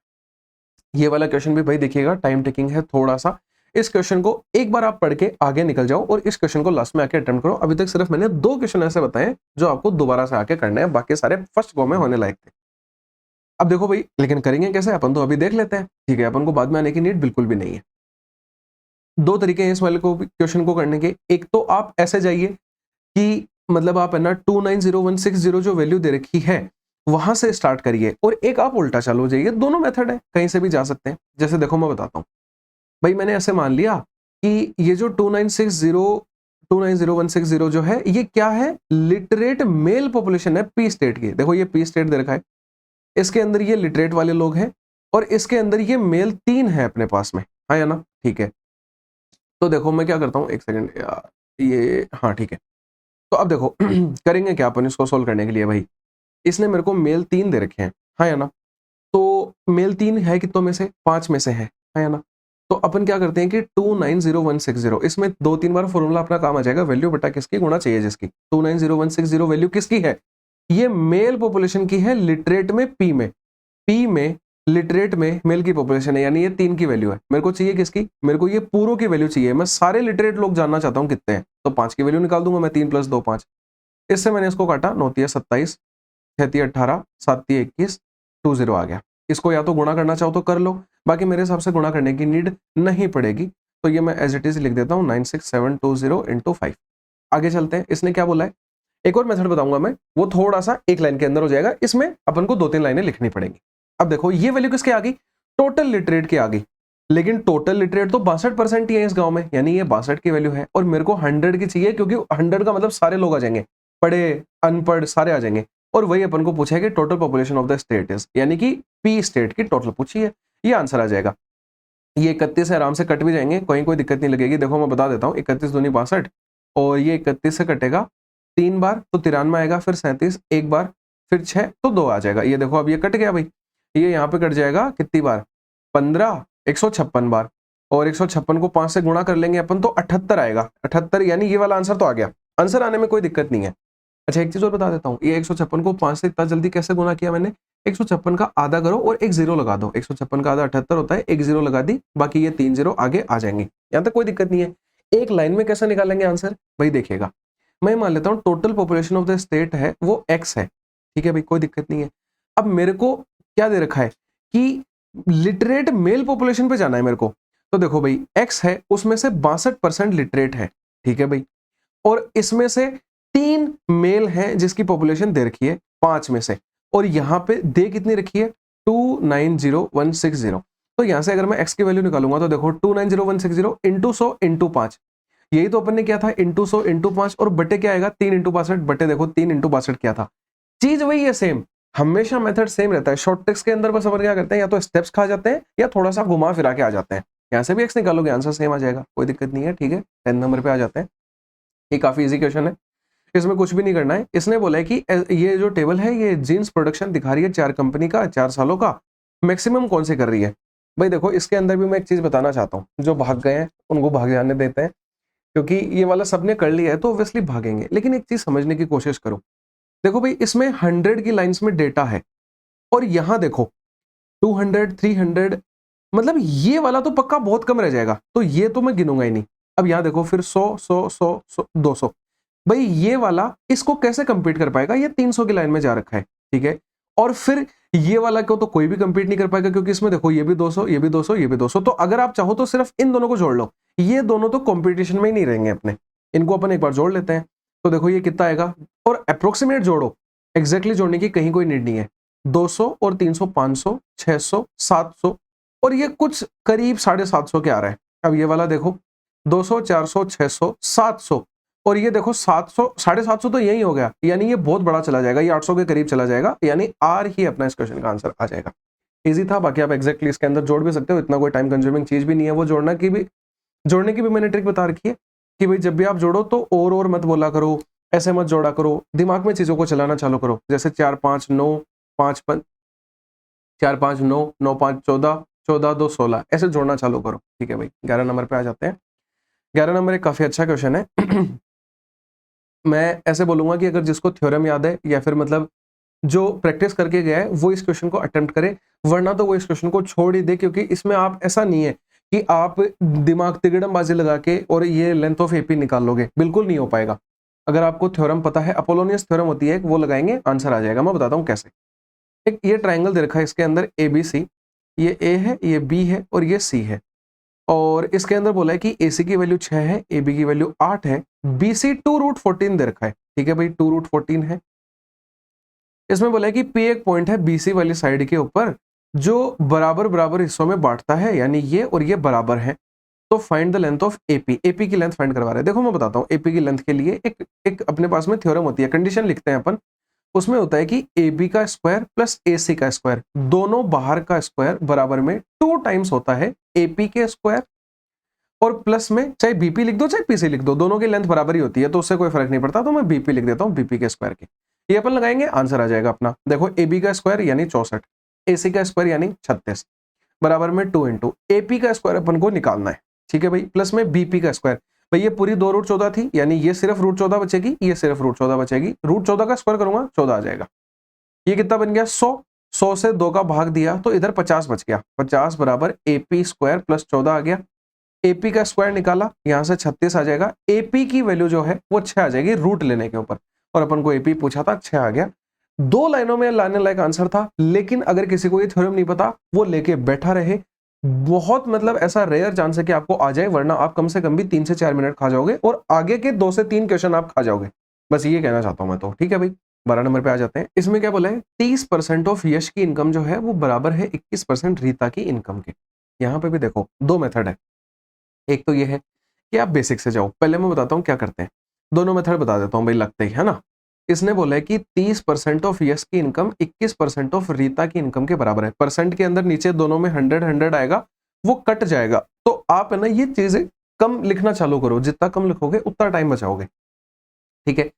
ये वाला क्वेश्चन भी भाई देखिएगा, टाइम टेकिंग है थोड़ा सा। इस क्वेश्चन को एक बार आप पढ़ के आगे निकल जाओ और इस क्वेश्चन को लास्ट में आके अटेम्प्ट करो। अभी तक सिर्फ मैंने 2 क्वेश्चन ऐसे बताए जो आपको दोबारा से आके करने हैं, बाकी सारे फर्स्ट गो में होने लायक थे। अब देखो भाई, लेकिन करेंगे कैसे, अपन तो अभी देख लेते हैं। ठीक है, अपन को बाद में आने की नीड बिल्कुल भी नहीं है। 2 तरीके हैं इस वाले को क्वेश्चन को करने के। एक तो आप ऐसे जाइए कि मतलब आप है ना 290160 जो वैल्यू दे रखी है वहां से स्टार्ट करिए, और एक आप उल्टा चालू हो जाइए। दोनों मेथड है, कहीं से भी जा सकते हैं। जैसे देखो मैं बताता हूँ भाई, मैंने ऐसे मान लिया कि ये जो 290160 जो है, ये क्या है, लिटरेट मेल पॉपुलेशन है पी स्टेट की। देखो ये पी स्टेट दे रखा है, इसके अंदर ये लिटरेट वाले लोग हैं, और इसके अंदर ये मेल 3 है अपने पास में, हाँ या ना? ठीक है, तो देखो मैं क्या करता हूँ, एक सेकंड यार, ये हाँ ठीक है। तो अब देखो करेंगे क्या अपन इसको सोल्व करने के लिए। भाई इसने मेरे को मेल 3 दे रखे हैं, हाँ या ना? तो मेल 3 है कितनों में से, 5 में से है, हाँ या ना? तो अपन क्या करते हैं कि 290160, इसमें 2-3 बार फॉर्मूला अपना काम आ जाएगा, वैल्यू बटा किसकी गुणा चाहिए जिसकी। 290160 वैल्यू किसकी है, ये मेल पॉपुलेशन की है, लिटरेट में पी में लिटरेट में मेल की पॉपुलेशन है, यानी ये 3 की वैल्यू है। मेरे को चाहिए किसकी, मेरे को ये पूरों की वैल्यू चाहिए। मैं सारे लिटरेट लोग जानना चाहता हूँ कितने हैं, तो 5 की वैल्यू निकाल दूंगा मैं, 3 + 2 5। इससे मैंने इसको काटा, 9 × 27, 6 × 18, 7 × 21, 20 आ गया। इसको या तो गुणा करना चाहो तो कर लो, बाकी मेरे हिसाब से गुणा करने की नीड नहीं पड़ेगी, तो ये मैं एज इट इज लिख देता हूँ 96720 × 5। आगे चलते हैं, इसने क्या बोला है। एक और मेथड बताऊंगा मैं, वो थोड़ा सा एक लाइन के अंदर हो जाएगा, इसमें अपन को 2-3 लाइनें लिखनी पड़ेंगी। अब देखो ये वैल्यू किसके आ गई, टोटल लिटरेट के आ गई। लेकिन टोटल लिटरेट तो 62% ही है इस गांव में, यानी ये 62 की वैल्यू है, और मेरे को 100 की चाहिए, क्योंकि 100 का मतलब सारे लोग आ जाएंगे, पढ़े अनपढ़ सारे आ जाएंगे। और वही अपन को पूछा है कि total population of the state is, यानी कि पी स्टेट की टोटल पूछी है, ये आंसर आ जाएगा। ये 31 से आराम से कट भी जाएंगे, कोई दिक्कत नहीं लगेगी। देखो मैं बता देता हूँ, 31 दूनी 62, और ये 31 से कटेगा 3 बार तो 93 आएगा, फिर 37 एक बार, फिर 6 तो 2 आ जाएगा। ये देखो अब ये कट गया भाई, ये यहाँ पे कट जाएगा कितनी बार, 15, 156 बार, और 156 को 5 से गुणा कर लेंगे अपन तो 78 आएगा। 78 यानी ये वाला आंसर तो आ गया, आंसर आने में कोई दिक्कत नहीं है। अच्छा एक चीज और बता देता हूँ, ये 156 को 5 से इतना जल्दी कैसे गुणा किया मैंने, 156 का आधा करो और एक 0 लगा दो। 156 का आधा 78 होता है, एक 0 लगा दी, बाकी ये 3 0 आगे आ जाएंगे। यहाँ तक कोई दिक्कत नहीं है। एक लाइन में कैसे निकालेंगे आंसर, भाई देखिएगा, मैं मान लेता हूँ total population of the state है वो x है, ठीक है भाई, कोई दिक्कत नहीं है। अब मेरे को क्या दे रखा है कि लिटरेट मेल पॉपुलेशन पे जाना है मेरे को, तो देखो भाई x है, उसमें से 62% लिटरेट है, ठीक है भाई, और इसमें से 3 मेल हैं जिसकी पॉपुलेशन दे रखी है 5 में से, और यहां पे दे कितनी रखी है, 290,160। तो यहाँ से अगर मैं x की वैल्यू निकालूंगा तो देखो 290,160 इंटू 100 इंटू 5, यही तो अपन ने किया था, इंटू 100 इंटू 5, और बटे क्या आएगा 3 इंटू 62, बटे देखो 3 इंटू 62 क्या था, चीज वही है सेम, हमेशा मेथड सेम रहता है। शॉर्ट ट्रिक्स के अंदर बस अपन क्या करते हैं, या तो स्टेप्स खा जाते हैं या थोड़ा सा घुमा फिरा के आ जाते हैं। यहाँ से भी x निकालोगे आंसर सेम आ जाएगा, कोई दिक्कत नहीं है, ठीक है। 10 नंबर पे आ जाते हैं, ये काफी इजी क्वेश्चन है, इसमें कुछ भी नहीं करना है। इसने बोला है कि ये जो टेबल है ये जीन्स प्रोडक्शन दिखा रही है 4 कंपनी का 4 सालों का, मैक्सिमम कौन से कर रही है। भाई देखो इसके अंदर भी मैं एक चीज बताना चाहता हूँ, जो भाग गए हैं उनको भाग जाने देते हैं, क्योंकि ये वाला सबने कर लिया है तो ऑब्वियसली भागेंगे, लेकिन एक चीज समझने की कोशिश करो। देखो भाई इसमें 100 की लाइंस में डेटा है, और यहां देखो 200 300, मतलब ये वाला तो पक्का बहुत कम रह जाएगा, तो ये तो मैं गिनूंगा ही नहीं। अब यहाँ देखो फिर 100 100 100 100 200, भाई ये वाला इसको कैसे कंपीट कर पाएगा, ये 300 की लाइन में जा रखा है, ठीक है। और फिर ये वाला को तो कोई भी कंपीट नहीं कर पाएगा, क्योंकि इसमें देखो ये भी 200 ये भी 200 ये भी 200, तो अगर आप चाहो तो सिर्फ इन दोनों को जोड़ लो, ये दोनों तो कंपटीशन में ही नहीं रहेंगे अपने, इनको अपन एक बार जोड़ लेते हैं। तो देखो ये कितना आएगा, और अप्रोक्सीमेट जोड़ो, एग्जैक्टली जोड़ने की कहीं कोई नीड नहीं है। 200 और 300 500 600 700, और ये कुछ करीब 750 के आ रहा है। अब ये वाला देखो 200 400 600 700, और ये देखो 700 750 तो यही हो गया, यानी ये बहुत बड़ा चला जाएगा, ये 800 के करीब चला जाएगा, यानी आर ही अपना इस क्वेश्चन का आंसर आ जाएगा। इजी था, बाकी आप एग्जैक्टली इसके अंदर जोड़ भी सकते हो, इतना कोई टाइम कंज्यूमिंग चीज भी नहीं है। वो जोड़ने की भी मैंने ट्रिक बता रखी है कि भाई जब भी आप जोड़ो तो और मत बोला करो, ऐसे मत जोड़ा करो, दिमाग में चीजों को चलाना चालू करो। जैसे 4 5 9 5 4 5 9 9 5 14 14 2 16, ऐसे जोड़ना चालू करो, ठीक है भाई। 11 नंबर पे आ जाते हैं। 11 नंबर एक काफी अच्छा क्वेश्चन है। मैं ऐसे बोलूंगा कि अगर जिसको थ्योरम याद है या फिर मतलब जो प्रैक्टिस करके गया है वो इस क्वेश्चन को अटेम्प्ट करे, वरना तो वो इस क्वेश्चन को छोड़ ही दे, क्योंकि इसमें आप ऐसा नहीं है कि आप दिमाग तिगड़मबाजी लगा के और ये लेंथ ऑफ एपी निकाल लोगे, बिल्कुल नहीं हो पाएगा। अगर आपको थ्योरम पता है, अपोलोनियस थ्योरम होती है, वो लगाएंगे आंसर आ जाएगा। मैं बताता हूँ कैसे। एक ये ट्राइंगल दे रखा है, इसके अंदर ABC, ये A है, ये B है और ये C है, और इसके अंदर बोला है कि AC की वैल्यू 6 है, AB की वैल्यू 8 है, BC 2√14 दे रखा है, ठीक है भाई 2√14 है। इसमें बोला है कि P एक पॉइंट है BC वाली साइड के ऊपर जो बराबर बराबर हिस्सों में बांटता है, यानी ये और ये बराबर है, तो find the length of AP। AP की लेंथ फाइंड करवा रहे हैं। देखो मैं बताता हूँ, AP की लेंथ के लिए एक अपने पास में थ्योरम होती है, कंडीशन लिखते हैं अपन, उसमें होता है कि AB का स्क्वायर प्लस AC का स्क्वायर, दोनों बाहर का स्क्वायर बराबर में 2 टाइम्स होता है AP के स्क्वायर, और प्लस में चाहे BP लिख दो चाहे PC लिख दो, दोनों की लेंथ बराबर ही होती है, तो उससे कोई फर्क नहीं पड़ता, तो मैं BP लिख देता हूँ, BP के स्क्वायर के। ये अपन लगाएंगे, आंसर आ जाएगा अपना। देखो AB का स्क्वायर यानी 64, AC का स्क्वायर यानी 36, बराबर में 2 इंटू AP का स्क्वायर अपन को निकालना है, ठीक है भाई, प्लस में BP का स्क्वायर। भाई ये पूरी 2√14 थी, यानी ये सिर्फ √14 बचेगी, ये सिर्फ √14 बचेगी, √14 का स्क्वायर करूंगा 14 आ जाएगा। ये कितना बन गया 100, 100 से 2 का भाग दिया तो इधर 50 बच गया, 50 बराबर AP स्क्वायर प्लस 14 आ गया। AP का स्क्वायर निकाला, यहां से 36 आ जाएगा। AP की वैल्यू जो है वो 6 आ जाएगी रूट लेने के ऊपर, और अपन को AP पूछा था, 6 आ गया। 2 लाइनों में लाने लायक आंसर था, लेकिन अगर किसी को ये थ्योरम नहीं पता वो लेके बैठा रहे, बहुत मतलब ऐसा रेयर चांस है कि आपको आ जाए, वरना आप कम से कम भी 3 से 4 मिनट खा जाओगे और आगे के 2 से 3 क्वेश्चन आप खा जाओगे, बस ये कहना चाहता हूं मैं तो, ठीक है भाई। 12 नंबर पे आ जाते हैं। इसमें क्या बोला है, 30% ऑफ यश की इनकम जो है वो बराबर है 21% रीता की इनकम के। यहाँ पे भी देखो 2 मेथड है, एक तो ये है कि आप बेसिक से जाओ, पहले मैं बताता हूँ क्या करते हैं, दोनों मेथड बता देता हूँ भाई, लगते ही है ना। इसने बोला है कि 30% ऑफ यश की इनकम 21% ऑफ रीता की इनकम के बराबर है। परसेंट के अंदर नीचे दोनों में 100 आएगा, वो कट जाएगा, तो आप है ना ये चीजें कम लिखना चालू करो, जितना कम लिखोगे उतना टाइम बचाओगे, ठीक है।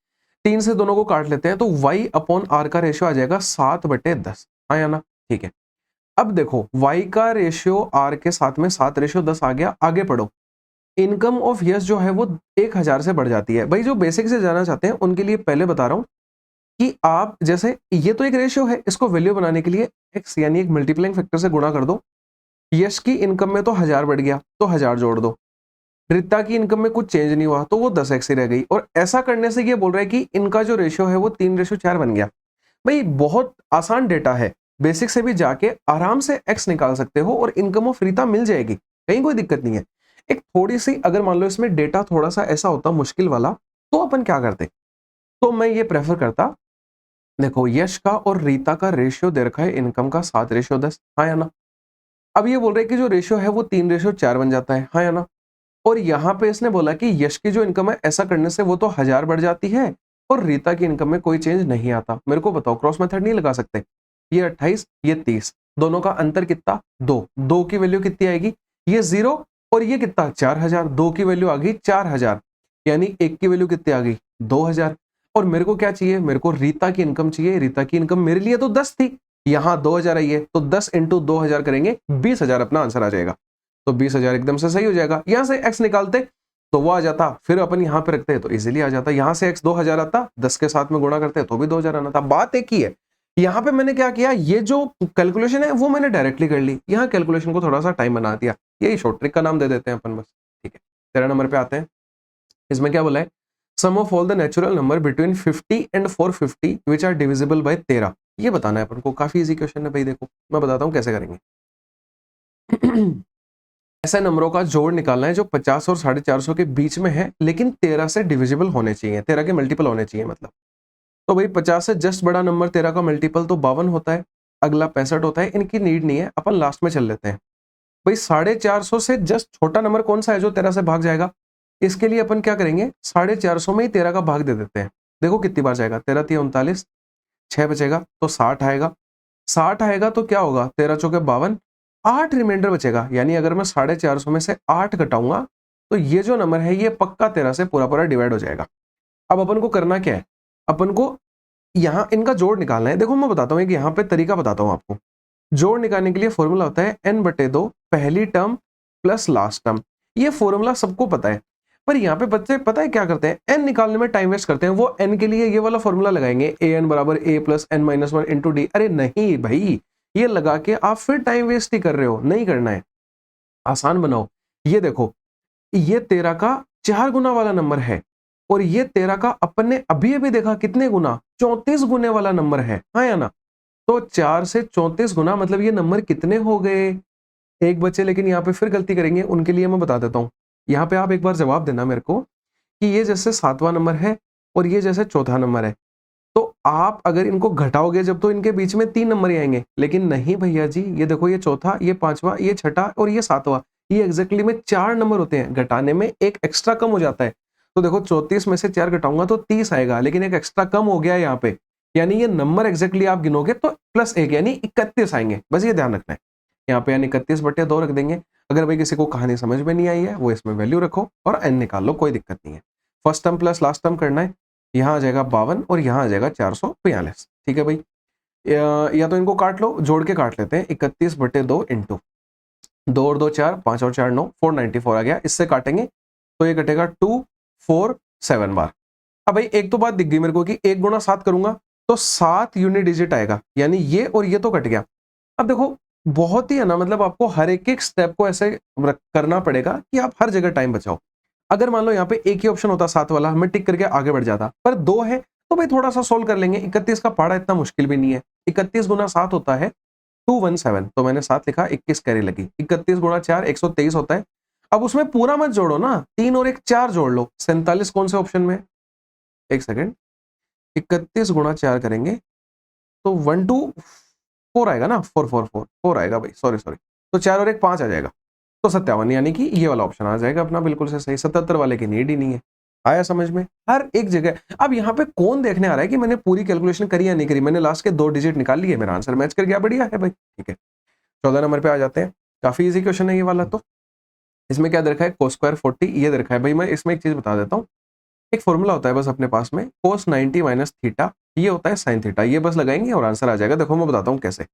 3 से दोनों को काट लेते हैं, तो y/r का रेशियो आ जाएगा 7/10, आया ना, ठीक है। अब देखो y का रेशियो r के साथ में 7/10 आ गया, आगे पढ़ो। इनकम ऑफ यश जो है वो 1000 से बढ़ जाती है। भाई जो बेसिक से जाना चाहते हैं उनके लिए पहले बता रहा हूं कि आप जैसे ये तो एक रेशियो है, इसको वैल्यू बनाने के लिए x यानी एक मल्टीप्लाइंग फैक्टर से गुणा कर दो। यश की इनकम में तो 1000 बढ़ गया तो 1000 जोड़ दो, रिता की इनकम में कुछ चेंज नहीं हुआ तो वो 10x ही रह गई, और ऐसा करने से ये बोल रहा है कि इनका जो रेशियो है वो 3/4 बन गया। भाई बहुत आसान डेटा है, बेसिक से भी जाके आराम से x निकाल सकते हो और इनकम ऑफ रीता मिल जाएगी, कहीं कोई दिक्कत नहीं है। एक थोड़ी सी अगर मान लो इसमें डेटा थोड़ा सा ऐसा होता मुश्किल वाला, तो अपन क्या करते, तो मैं ये प्रेफर करता देखो यश का और रीता का रेशियो दे रखा है इनकम का 7:10, हाँ या ना। अब ये बोल रहे हैं कि जो रेशियो है वो 3:4 बन जाता है, हाँ या ना। और यहाँ पे इसने बोला कि यश की जो इनकम है ऐसा करने से वो तो 1000 बढ़ जाती है और रीता की इनकम में कोई चेंज नहीं आता। मेरे को बताओ, क्रॉस मेथड नहीं लगा सकते? ये 28, ये 30, दोनों का अंतर कितना? 2। 2 की वैल्यू कितनी आएगी? ये 0 और ये कितना? 4000। 2 की वैल्यू आ गई 4000, यानी 1 की वैल्यू कितनी आ गई? 2000। और मेरे को क्या चाहिए? मेरे को रीता की इनकम चाहिए। रीता की इनकम मेरे लिए तो 10 थी, यहाँ 2000 आई है, तो 10 इंटू 2000 करेंगे, 20,000 अपना आंसर आ जाएगा। तो 20,000 एकदम से सही हो जाएगा। यहां से x निकालते तो वो आ जाता, फिर अपन यहाँ पे रखते तो इजीली आ जाता। यहाँ से x 2000 आता, 10 के साथ में गुणा करते तो भी 2000 आना था। बात एक ही है, यहाँ पे मैंने क्या किया, ये जो कैलकुलेशन है वो मैंने डायरेक्टली कर ली, यहाँ कैलकुलेशन को थोड़ा सा टाइम बना दिया। यही शॉर्ट ट्रिक का नाम दे देते हैं अपन बस, ठीक है। 13 नंबर पे आते हैं। इसमें क्या बोला है? Sum of all the natural number between 50 and 450 which are divisible by 13, ये बताना है अपन को। काफी इजी क्वेश्चन है भाई, देखो मैं बताता हूँ कैसे करेंगे। ऐसे नंबरों का जोड़ निकालना है जो 50 और 450 के बीच में है, लेकिन 13 से डिविजिबल होने चाहिए, 13 के मल्टीपल होने चाहिए मतलब। तो भाई 50 से जस्ट बड़ा नंबर 13 का मल्टीपल तो 52 होता है, अगला 65 होता है। इनकी नीड नहीं है, अपन लास्ट में चल लेते हैं। भाई 450 से जस्ट छोटा नंबर कौन सा है जो 13 से भाग जाएगा? इसके लिए अपन क्या करेंगे, 450 में ही 13 का भाग दे देते हैं। देखो कितनी बार जाएगा, 13 3 39, 6 बचेगा तो 60 आएगा। 60 आएगा तो क्या होगा, 13 चौके 52, 8 रिमाइंडर बचेगा। यानी अगर मैं 450 में से 8 घटाऊंगा तो ये जो नंबर है ये पक्का 13 से पूरा पूरा डिवाइड हो जाएगा। अब अपन को करना क्या है, अपन को यहाँ इनका जोड़ निकालना है। देखो मैं बताता हूँ, एक यहाँ पे तरीका बताता हूँ आपको। जोड़ निकालने के लिए फॉर्मूला होता है n/2 पहली टर्म प्लस लास्ट टर्म। ये फॉर्मूला सबको पता है, पर यहाँ पे बच्चे पता है क्या करते हैं, n निकालने में टाइम वेस्ट करते हैं। वो n के लिए ये वाला फॉर्मूला लगाएंगे, an बराबर a plus n-1 into D. अरे नहीं भाई, ये लगा के आप फिर टाइम वेस्ट ही कर रहे हो, नहीं करना है। आसान बनाओ। ये देखो, ये 13 का 4 गुना वाला नंबर है और ये 13 का अपन ने अभी अभी देखा कितने गुना, 34 गुने वाला नंबर है, हाँ या ना। तो 4 से 34 गुना मतलब ये नंबर कितने हो गए? एक बच्चे लेकिन यहाँ पे फिर गलती करेंगे, उनके लिए मैं बता देता हूँ। यहाँ पे आप एक बार जवाब देना मेरे को कि ये जैसे 7वां नंबर है और ये जैसे चौथा नंबर है, तो आप अगर इनको घटाओगे जब तो इनके बीच में 3 नंबर ही आएंगे। लेकिन नहीं भैया जी, ये देखो, ये चौथा, ये 5वां, ये छठा और ये 7वां, ये एग्जैक्टली में 4 नंबर होते हैं। घटाने में एक एक्स्ट्रा कम हो जाता है। तो देखो 34 में से 4 घटाऊंगा तो 30 आएगा, लेकिन एक एक्स्ट्रा कम हो गया यहाँ पे, यानी ये नंबर एग्जैक्टली आप गिनोगे तो +1 यानी 31 आएंगे। बस ये ध्यान रखना है। यहाँ पे यानी 31/2 रख देंगे। अगर भाई किसी को कहानी समझ में नहीं आई है, वो इसमें वैल्यू रखो और n निकाल लो, कोई दिक्कत नहीं है। First term plus last term करना है। यहाँ आ जाएगा 52 और यहाँ आ जाएगा 442। ठीक है भाई, या तो इनको काट लो, जोड़ के काट लेते हैं। 31/2 इंटू 2 और 2 4, 5 और 4 9, 494 आ गया। इससे काटेंगे तो ये कटेगा 2 4 7 बार। अब भाई एक तो बात दिख गई मेरे को कि 1 गुणा 7 करूंगा तो 7 यूनिट डिजिट आएगा, यानी ये और ये तो कट गया। अब देखो बहुत ही है ना, मतलब आपको हर एक एक स्टेप को ऐसे करना पड़ेगा कि आप हर जगह टाइम बचाओ। अगर मान लो यहाँ पे एक ही ऑप्शन होता 7 वाला, मैं टिक करके आगे बढ़ जाता, पर 2 है तो भाई थोड़ा सा सोल्व कर लेंगे। 31 का पहाड़ा इतना मुश्किल भी नहीं है। 31 गुना 7 होता है 217, तो मैंने 7 लिखा, 21 कैरी लगी। 31 गुना 4 123 होता है। अब उसमें पूरा मत जोड़ो ना, 3 और 1 4 जोड़ लो। 47 कौन से ऑप्शन में? एक सेकेंड, 31 गुणा 4 करेंगे तो 124 आएगा ना, 4 आएगा भाई, सॉरी तो 4 और 1 5 आ जाएगा, तो 57, यानी कि ये वाला ऑप्शन आ जाएगा अपना बिल्कुल से सही। 77 वाले की नीड ही नहीं है। आया समझ में? हर एक जगह। अब यहाँ पे कौन देखने आ रहा है कि मैंने पूरी कैलकुलेशन करी या नहीं करी, मैंने लास्ट के 2 डिजिट निकाल लिए, मेरा आंसर मैच कर गया, बढ़िया है भाई। ठीक है, 14 नंबर पे आ जाते हैं। काफी इजी क्वेश्चन है ये वाला। तो इसमें क्या दे रखा है, cos स्क्वायर 40 ये दे रखा है। भाई मैं इसमें एक चीज बता देता हूँ, एक फॉर्मूला होता है बस अपने पास में, cos 90 माइनस थीटा, ये होता है sin थीटा। ये बस लगाएंगे और आंसर आ जाएगा। देखो मैं बताता हूँ कैसे।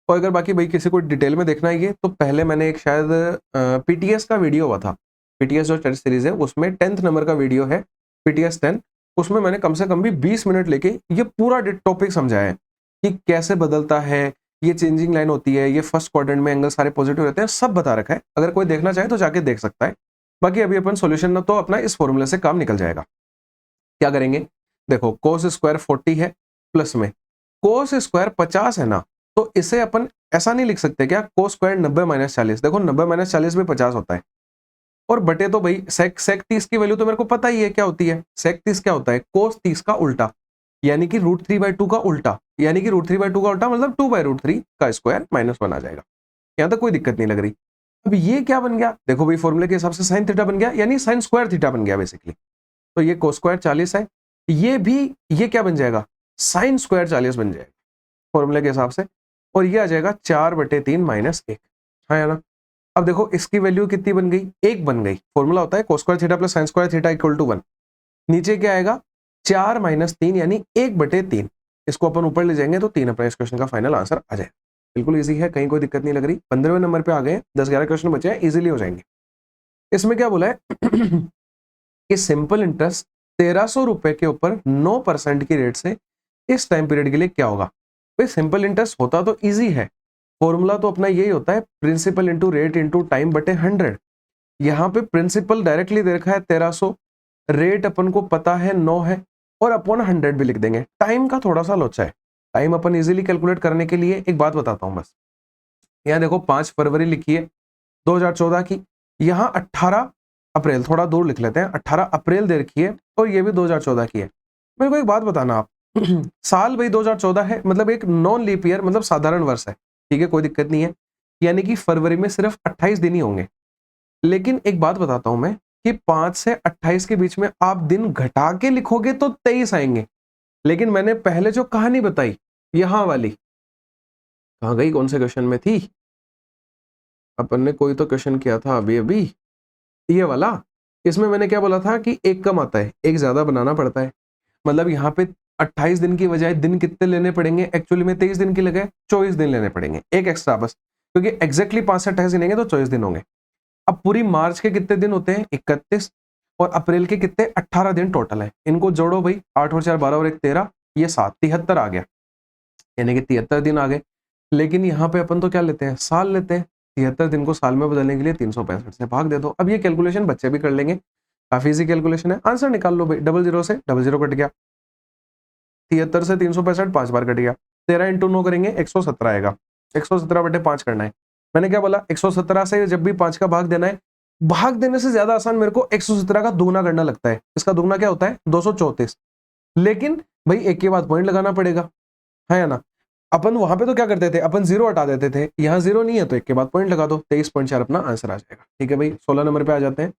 और अगर बाकी भाई किसी को डिटेल में देखना है ये, तो पहले मैंने एक शायद पीटीएस का वीडियो हुआ था, पीटीएस जो टेस्ट सीरीज है उसमें 10th नंबर का वीडियो है, पीटीएस 10, उसमें मैंने कम से कम भी 20 मिनट लेके ये पूरा टॉपिक समझाया है कि कैसे बदलता है, ये चेंजिंग लाइन होती है, ये फर्स्ट क्वाड्रेंट में एंगल सारे पॉजिटिव रहते हैं, सब बता रखा है। अगर कोई देखना चाहे तो जाके देख सकता है। बाकी अभी अपन सोल्यूशन ना तो अपना इस फॉर्मूले से काम निकल जाएगा। क्या करेंगे, देखो cos स्क्वायर 40 है, प्लस में cos स्क्वायर 50 है ना, तो इसे अपन ऐसा नहीं लिख सकते क्या, cos स्क्वायर 90 माइनस 40। देखो 90 माइनस 40 में 50 होता है, और बटे तो भाई सेक 30 की वैल्यू तो मेरे को पता ही है क्या होती है। सेक 30 क्या होता है, cos 30 का उल्टा। यानी कि √3/2 का उल्टा, यानी कि √3/2 का उल्टा मतलब 2/√3 का स्क्वायर -1 आ जाएगा। यहां तक कोई दिक्कत नहीं लग रही। अब ये क्या बन गया, देखो भाई फॉर्मूले के हिसाब से साइन थीटा बन गया, यानी साइन स्क्वायर थीटा बन गया बेसिकली। तो ये कोस स्क्वायर 40 है, ये भी, ये क्या बन जाएगा, साइन स्क्वायर 40 बन जाएगा फॉर्मूले के हिसाब से, और ये आ जाएगा 4/3 -1, है ना। अब देखो इसकी वैल्यू कितनी बन गई, 1 बन गई। फॉर्मूला होता है cos square theta plus sine square theta equal to 1। नीचे क्या आएगा, 4 - 3 यानी 1/3। इसको अपन ऊपर ले जाएंगे तो 3 अपना इस क्वेश्चन का फाइनल आंसर आ जाएगा। बिल्कुल इजी है, कहीं कोई दिक्कत नहीं लग रही। 15वें नंबर पे आ गए, 10-11 क्वेश्चन बचे हैं, इजीली हो जाएंगे। इसमें क्या बोला है कि सिंपल इंटरेस्ट 1300 रुपए के ऊपर 9% की रेट से इस टाइम पीरियड के लिए क्या होगा। भाई सिंपल इंटरेस्ट होता तो इजी है, फॉर्मूला तो अपना यही होता है, principal into rate into time बटे 100। यहाँ पे प्रिंसिपल डायरेक्टली दे रखा है 1300, रेट अपन को पता है 9 है, और अपॉन 100 भी लिख देंगे। टाइम का थोड़ा सा लोचा है, टाइम अपन इजीली कैलकुलेट करने के लिए एक बात बताता हूं बस। यहाँ देखो 5 फरवरी लिखी है 2014 की, यहाँ 18 अप्रैल, थोड़ा दूर लिख लेते हैं, 18 अप्रैल दे रखी है, और ये भी 2014 की है। मेरे को एक बात बताना आप साल भाई 2014 है, मतलब एक नॉन लीप ईयर, मतलब साधारण वर्ष है, ठीक है, कोई दिक्कत नहीं है। यानी कि फरवरी में सिर्फ 28 दिन ही होंगे। लेकिन एक बात बताता हूं मैं कि 5 से 28 के बीच में आप दिन घटा के लिखोगे तो 23 आएंगे। लेकिन मैंने पहले जो कहानी बताई यहां वाली, कहां गई, कौन से क्वेश्चन में थी, अपन ने कोई तो क्वेश्चन किया था अभी अभी, ये वाला। इसमें मैंने क्या बोला था कि एक कम आता है, एक ज्यादा बनाना पड़ता है। मतलब यहाँ पे 28 दिन की बजाय दिन कितने लेने पड़ेंगे, एक्चुअली में 23 दिन की लगे 24 दिन लेने पड़ेंगे, एक एक्स्ट्रा बस, क्योंकि एग्जैक्टली 5 से 28 गिनेंगे तो 24 दिन होंगे। अब पूरी मार्च के कितने दिन होते हैं, 31, और अप्रैल के कितने, 18 दिन टोटल है। इनको जोड़ो भाई, 8 और 4 12 और 1 13, ये 7 73 आ गया, यानी कि 73 दिन आ गए। लेकिन यहाँ पे अपन तो क्या लेते हैं, साल लेते हैं। 73 दिन को साल में बदलने के लिए 365 से भाग दे दो। अब ये कैलकुलेशन बच्चे भी कर लेंगे, काफी इजी कैलकुलेशन है। आंसर निकाल लो भाई, 00 से 00 कट गया, 73 से 365 5 बार कट गया, 13 इंटू 9 करेंगे 117 आएगा, 117/5 करना है। मैंने क्या बोला, 117 से जब भी 5 का भाग देना है, भाग देने से ज्यादा आसान मेरे को 117 का दुगना करना लगता है। इसका दुगना क्या होता है, 234। लेकिन भाई एक के बाद पॉइंट लगाना पड़ेगा, है या ना। अपन वहां पे तो क्या करते थे, अपन 0 हटा देते थे, यहाँ 0 नहीं है तो एक के बाद पॉइंट लगा दो, 23.4 अपना आंसर आ जाएगा। ठीक है भाई, 16 नंबर पे आ जाते हैं।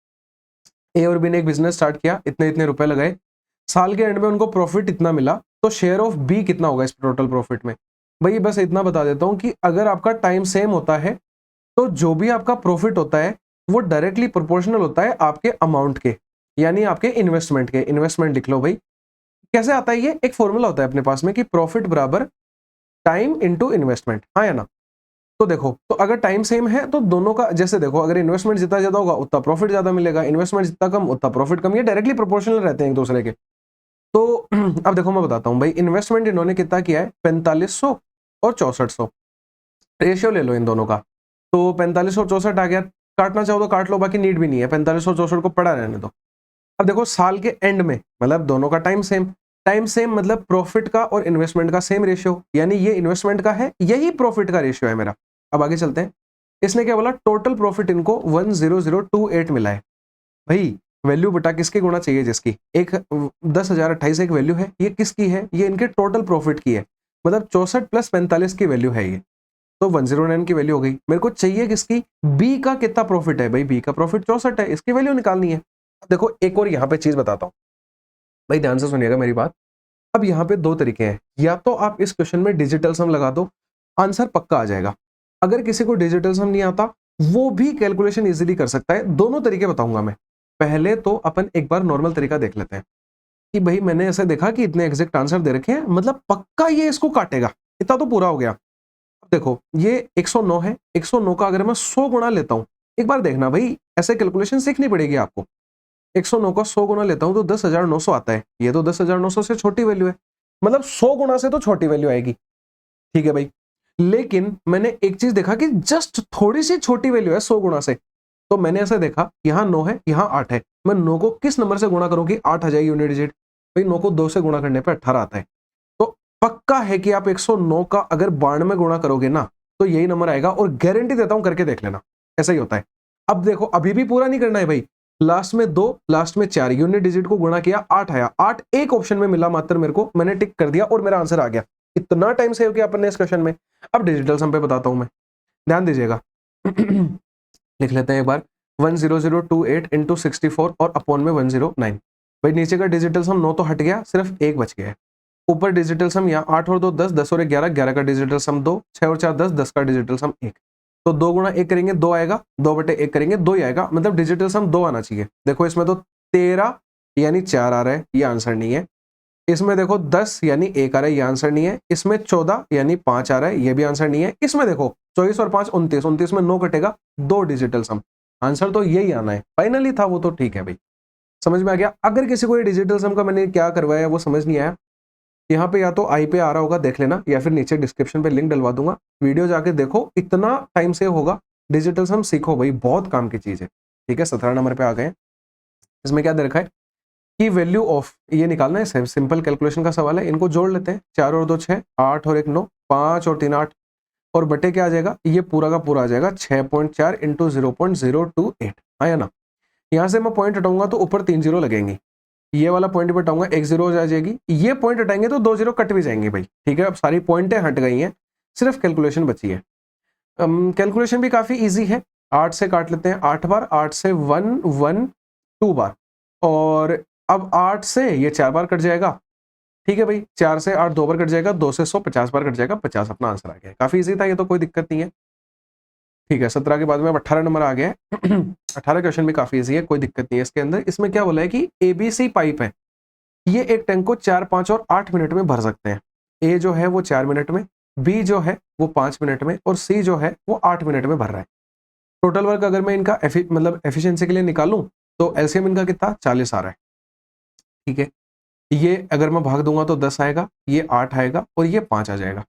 ए और बी ने एक बिजनेस स्टार्ट किया, इतने इतने रुपए लगाए, साल के एंड में उनको प्रॉफिट इतना मिला, तो शेयर ऑफ बी कितना होगा इस टोटल प्रॉफिट में। भाई बस इतना बता देता हूं कि अगर आपका टाइम सेम होता है तो जो भी आपका प्रॉफिट होता है वो डायरेक्टली प्रोपोर्शनल होता है आपके अमाउंट के, यानी आपके इन्वेस्टमेंट के। इन्वेस्टमेंट लिख लो भाई, कैसे आता है ये, एक फॉर्मूला होता है अपने पास में कि प्रॉफिट बराबर टाइम इंटू इन्वेस्टमेंट, हाँ या ना। तो देखो, तो अगर टाइम सेम है तो दोनों का, जैसे देखो अगर इन्वेस्टमेंट जितना ज्यादा होगा उतना प्रॉफिट ज्यादा मिलेगा, इन्वेस्टमेंट जितना कम उतना प्रॉफिट कम, ये डायरेक्टली प्रोपोर्शनल रहते हैं एक दूसरे के। तो अब देखो मैं बताता हूं भाई, इन्वेस्टमेंट इन्होंने कितना किया है, 4500 और 6400, रेशियो ले लो इन दोनों का। तो 45 और 64 आ गया, काटना चाहो तो काट लो, बाकी नीड भी नहीं है, 45 और 64 को पड़ा रहने दो। अब देखो साल के एंड में, मतलब दोनों का टाइम सेम, टाइम सेम मतलब प्रॉफिट का और इन्वेस्टमेंट का सेम रेशियो, यानी ये इन्वेस्टमेंट का है, यही प्रॉफिट का रेशियो है मेरा। अब आगे चलते हैं, इसने क्या बोला, टोटल प्रॉफिट इनको 10028 मिला है। भाई वैल्यू बटा किसके गुणा चाहिए, जिसकी एक 10,028 एक वैल्यू है, ये किसकी है, ये इनके टोटल प्रॉफिट की है, मतलब 64 + 45 की वैल्यू है ये, तो 109 की वैल्यू हो गई। मेरे को चाहिए किसकी, बी का कितना प्रॉफिट है, भाई बी का प्रॉफिट 64 है, इसकी वैल्यू निकालनी है। देखो एक और यहाँ पे चीज बताता हूँ भाई, ध्यान से सुनिएगा मेरी बात। अब यहाँ पे दो तरीके हैं, या तो आप इस क्वेश्चन में डिजिटल सम लगा दो, आंसर पक्का आ जाएगा। अगर किसी को डिजिटल सम नहीं आता वो भी कैलकुलेशन इजीली कर सकता है, दोनों तरीके बताऊंगा मैं। पहले तो अपन एक बार नॉर्मल तरीका देख लेते हैं कि भाई मैंने ऐसे देखा कि इतने एग्जैक्ट आंसर दे रखे हैं, मतलब पक्का ये इसको काटेगा, इतना तो पूरा हो गया। अब देखो ये 109 है, 109 का अगर मैं 100 गुणा लेता हूं, एक बार देखना भाई, ऐसे कैलकुलेशन सीखनी पड़ेगी आपको। 109 का 100 गुना लेता हूं तो 10,900 आता है, ये तो 10,900 से छोटी वैल्यू है, मतलब 100 गुना से तो छोटी वैल्यू आएगी, ठीक है भाई। लेकिन मैंने एक चीज देखा कि जस्ट थोड़ी सी छोटी वैल्यू है 100 गुना से, तो मैंने ऐसे देखा यहाँ 9 है यहाँ 8 है, मैं 9 को किस नंबर से गुणा करूं कि 8 आ जाएगी यूनिट डिजिट, भाई 9 को 2 से गुणा करने पे 18 आता है। तो पक्का है कि आप 109 का अगर 92 में गुणा करोगे ना तो यही नंबर आएगा, और गारंटी देता हूं करके देख लेना, ऐसा ही होता है। अब देखो अभी भी पूरा नहीं करना है भाई, लास्ट में 2, लास्ट में 4, यूनिट डिजिट को गुणा किया 8 आया, 8 एक ऑप्शन में मिला मात्र मेरे को, मैंने टिक कर दिया और मेरा आंसर आ गया। इतना टाइम सेव किया अपन ने इस क्वेश्चन में। अब डिजिटल सम पे बताता हूं मैं, ध्यान दीजिएगा। लिख लेते हैं एक बार, 10028 इंटू 64 और अपॉन में 109। भाई नीचे का डिजिटल सम 9 तो हट गया, सिर्फ 1 बच गया है। ऊपर डिजिटल सम यहाँ 8 और 2 10, 10 और 11, 11 का डिजिटल सम 2, 6 और 4 10, 10 का डिजिटल सम 1। तो 2 गुणा 1 करेंगे 2 आएगा, 2/1 करेंगे 2 ही आएगा, मतलब डिजिटल सम 2 आना चाहिए। देखो इसमें तो 13 यानी 4 आ रहा है, ये आंसर नहीं है। इसमें देखो 10 यानी 1 आ रहा है, ये आंसर नहीं है। इसमें 14 यानी 5 आ रहा है, ये भी आंसर नहीं है। इसमें देखो 24 और 5 29, 29 में 9 कटेगा, 2 डिजिटल सम। आंसर तो यही आना है, फाइनली था वो तो ठीक है भाई, समझ में आ गया। अगर किसी को ये डिजिटल सम का मैंने क्या करवाया वो समझ नहीं आया, यहाँ पे या तो आई पे आ रहा होगा देख लेना, या फिर नीचे डिस्क्रिप्शन पे लिंक डलवा दूंगा, वीडियो जाके देखो, इतना टाइम सेव होगा। डिजिटल सम सीखो भाई, बहुत काम की चीज है। ठीक है, 17 नंबर पे आ गए। इसमें क्या दे रखा है कि वैल्यू ऑफ, ये निकालना है, सिंपल कैलकुलेशन का सवाल है, इनको जोड़ लेते हैं। 4 और 2 6, 8 और 1 9, 5 और 3 8, और बटे क्या आ जाएगा, ये पूरा का पूरा आ जाएगा 6.4 इंटू 0.028, आया ना। यहाँ से मैं पॉइंट हटाऊंगा तो ऊपर 3 जीरो लगेंगी, ये वाला पॉइंट भी हटाऊंगा 1 जीरो हो जाएगी, ये पॉइंट हटाएंगे तो 2 जीरो कट भी जाएंगे भाई। ठीक है, अब सारी पॉइंटें हट गई हैं, सिर्फ कैलकुलेशन बची है। कैलकुलेशन भी काफी इजी है, 8 से काट लेते हैं 8 बार, 8 से 1 1 2 बार, और अब 8 से ये 4 बार कट जाएगा। ठीक है भाई, 4 से 8 2 बार कट जाएगा, 2 से 100 50 बार कट जाएगा, 50 अपना आंसर आ गया। काफी इजी था ये तो, कोई दिक्कत नहीं है। ठीक है, 17 के बाद में अब 18 नंबर आ गया है। 18 क्वेश्चन भी काफी इजी है, कोई दिक्कत नहीं है इसके अंदर। इसमें क्या बोला है कि एबीसी पाइप है, ये एक टैंक को 4 5 और 8 मिनट में भर सकते हैं। ए जो है वो 4 मिनट में, बी जो है वो 5 मिनट में, और सी जो है वो 8 मिनट में भर रहा है। टोटल वर्क अगर मैं इनका मतलब एफिशिएंसी के लिए निकालूं तो एलसीएम इनका कितना 40 आ रहा है। ठीक है, ये अगर मैं भाग दूंगा तो 10 आएगा, ये 8 आएगा और ये 5 आ जाएगा।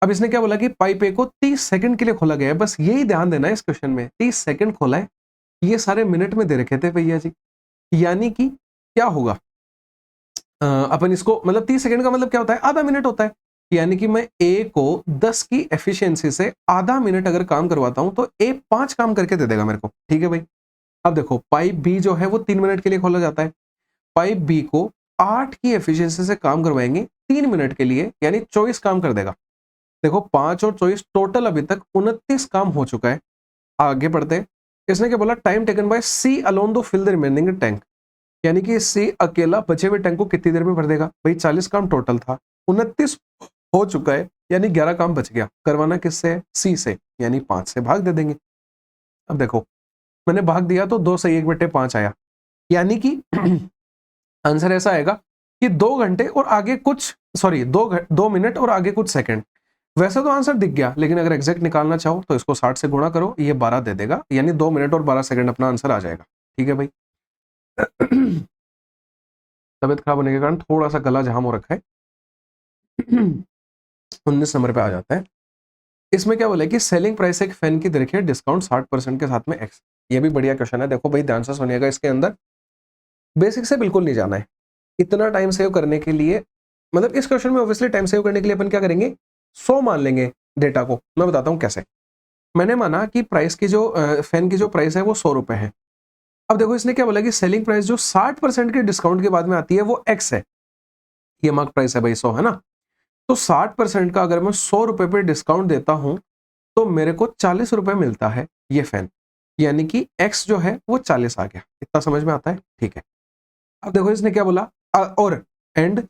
अब इसने क्या बोला कि पाइप ए को 30 सेकंड के लिए खोला गया है, बस यही ध्यान देना है इस क्वेश्चन में, 30 सेकंड खोला है। ये सारे मिनट में दे रखे थे भैया जी, यानी कि क्या होगा, अपन इसको मतलब 30 सेकंड का मतलब क्या होता है, आधा मिनट होता है। यानी कि मैं ए को 10 की एफिशिएंसी से आधा मिनट अगर काम करवाता हूं तो ए 5 काम करके दे देगा मेरे को। ठीक है भाई, अब देखो पाइप बी जो है वो 3 मिनट के लिए खोला जाता है, पाइप बी को 8 की एफिशिएंसी से काम करवाएंगे 3 मिनट के लिए, यानी 24 काम कर देगा। देखो 5 और 24 टोटल अभी तक 29 काम हो चुका है। आगे बढ़ते हैं, इसने क्या बोला, time taken by C alone to fill the remaining tank, यानी कि सी अकेला बचे हुए टैंक को कितनी देर में भर देगा। भाई 40 काम टोटल था, 29 हो चुका है, यानी 11 काम बच गया। करवाना किससे है, सी से, यानी 5 से भाग दे देंगे। अब देखो मैंने भाग दिया तो 2 से 1/5 आया, यानी कि आंसर ऐसा आएगा कि 2 घंटे और आगे कुछ, सॉरी 2 मिनट और आगे कुछ सेकंड। वैसे तो आंसर दिख गया, लेकिन अगर एग्जैक्ट निकालना चाहो तो इसको 60 से गुणा करो, ये 12 दे देगा, यानी 2 मिनट और 12 सेकंड अपना आंसर आ जाएगा। ठीक है भाई। तबियत खराब होने के कारण थोड़ा सा गला जाम हो रखा है। 19 नंबर पे आ जाता है। इसमें क्या बोला है कि सेलिंग प्राइस एक फैन की दे रखी है डिस्काउंट 60% के साथ में एक्स। ये भी बढ़िया क्वेश्चन है, देखो भाई ध्यान से सुनिएगा, इसके अंदर बेसिक से बिल्कुल नहीं जाना है। इतना टाइम सेव करने के लिए, मतलब इस क्वेश्चन में ऑब्वियसली टाइम सेव करने के लिए अपन क्या करेंगे, 100 मान लेंगे डेटा को। मैं बताता हूं कैसे। मैंने माना कि प्राइस की जो फैन की जो प्राइस है वो 100 रुपए है। अब देखो इसने क्या बोला कि सेलिंग प्राइस जो 60% के डिस्काउंट के बाद में आती है वो एक्स है, ये मार्क प्राइस है भाई 100 है ना। तो 60% का अगर मैं 100 रुपए पे डिस्काउंट देता हूं तो मेरे को 40 रुपए मिलता है ये फैन, यानी कि एक्स जो है वो 40 आ गया। इतना समझ में आता है, ठीक है। अब देखो इसने क्या बोला, और एंड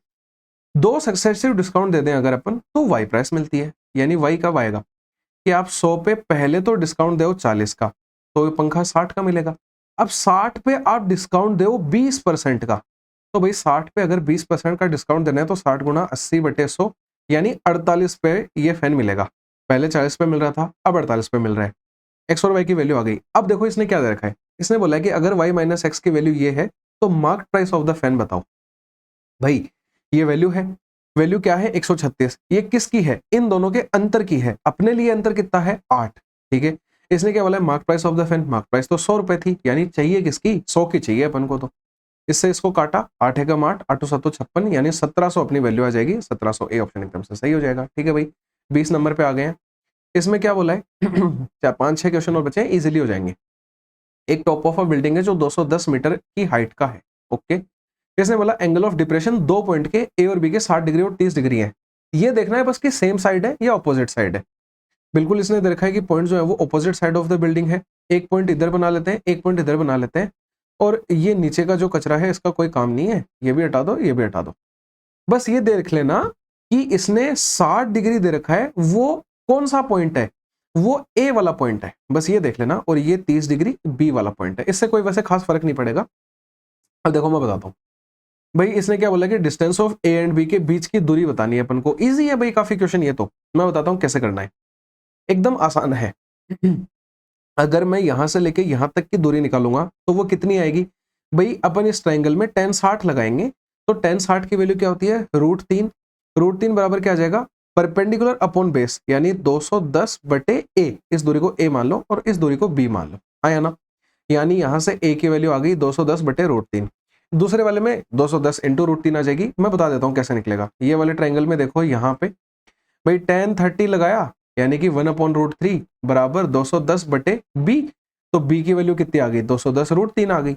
2 सक्सेसिव डिस्काउंट दे दें अगर अपन तो वाई प्राइस मिलती है, यानी वाई कब आएगा कि आप 100 पे पहले तो डिस्काउंट दो 40 का, तो ये पंखा 60 का मिलेगा। अब 60 पे आप डिस्काउंट दो 20% का, तो भाई 60 पे अगर 20% का डिस्काउंट देना है तो 60 गुना 80/100 यानी 48 पे ये फैन मिलेगा। पहले 40 पे मिल रहा था, अब 48 पे मिल रहा है। एक्स और वाई की वैल्यू आ गई। अब देखो इसने क्या दे रखा है, इसने बोला है कि अगर वाई माइनस एक्स की वैल्यू ये है तो mark price of the fan बताओ। भाई ये वैल्यू है, वैल्यू क्या है 136, ये किसकी है, इन दोनों के अंतर की है। अपने लिए अंतर कितना है 8। ठीक है, इसने क्या बोला है mark price of the fan, mark price तो 100 रुपए थी, यानी चाहिए किसकी 100 की चाहिए अपन को। तो इससे इसको काटा, 8 एकम 8, 8 7 56, यानी 1700 अपनी वैल्यू आ जाएगी। 1700 ए ऑप्शन एकदम से सही हो जाएगा। ठीक है भाई, 20 नंबर पे आ गए हैं। इसमें क्या बोला है 4 5 6 क्वेश्चन और बचे हैं, इजीली हो जाएंगे। एक टॉप ऑफ अ बिल्डिंग है जो 210 मीटर की हाइट का है। ओके, इसने बोला एंगल ऑफ डिप्रेशन 2 पॉइंट के ए और बी के 60 डिग्री और 30 डिग्री है। ये देखना है बस कि सेम साइड है या ऑपोजिट साइड है। बिल्कुल इसने दे रखा है कि पॉइंट जो है वो opposite side of the building है। एक पॉइंट इधर बना लेते हैं, एक पॉइंट इधर बना लेते हैं, और ये नीचे का जो कचरा है इसका कोई काम नहीं है, ये भी हटा दो, ये भी हटा दो। बस ये देख लेना कि इसने 60 डिग्री दे रखा है, वो कौन सा पॉइंट है, वो ए वाला पॉइंट है, बस ये देख लेना। और ये 30 डिग्री बी वाला पॉइंट है। इससे कोई वैसे खास फर्क नहीं पड़ेगा। अब देखो मैं बताता हूँ भाई, इसने क्या बोला कि distance of A and B के बीच की दूरी बतानी है अपन को। इजी है भाई काफी क्वेश्चन ये तो। मैं बताता हूँ कैसे करना है, एकदम आसान है। अगर मैं यहां से लेके यहां तक की दूरी निकालूंगा तो वो कितनी आएगी भाई, अपन इस ट्राइंगल में tan 60 लगाएंगे तो tan 60 की वैल्यू क्या होती है, √3। √3 बराबर क्या आ जाएगा, परपेंडिकुलर अपॉन बेस, यानी 210 बटे ए। इस दूरी को ए मान लो और इस दूरी को बी मान लो, आया ना। यानी यहां से ए की वैल्यू आ गई 210 बटे √3। दूसरे वाले में 210 इंटू √3 आ जाएगी। मैं बता देता हूँ कैसे निकलेगा। ये वाले ट्राइंगल में देखो यहाँ पे भाई tan 30 लगाया, यानी कि 1/√3 बराबर 210 बटे बी। तो बी की वैल्यू कितनी आ गई, 210 √3 आ गई।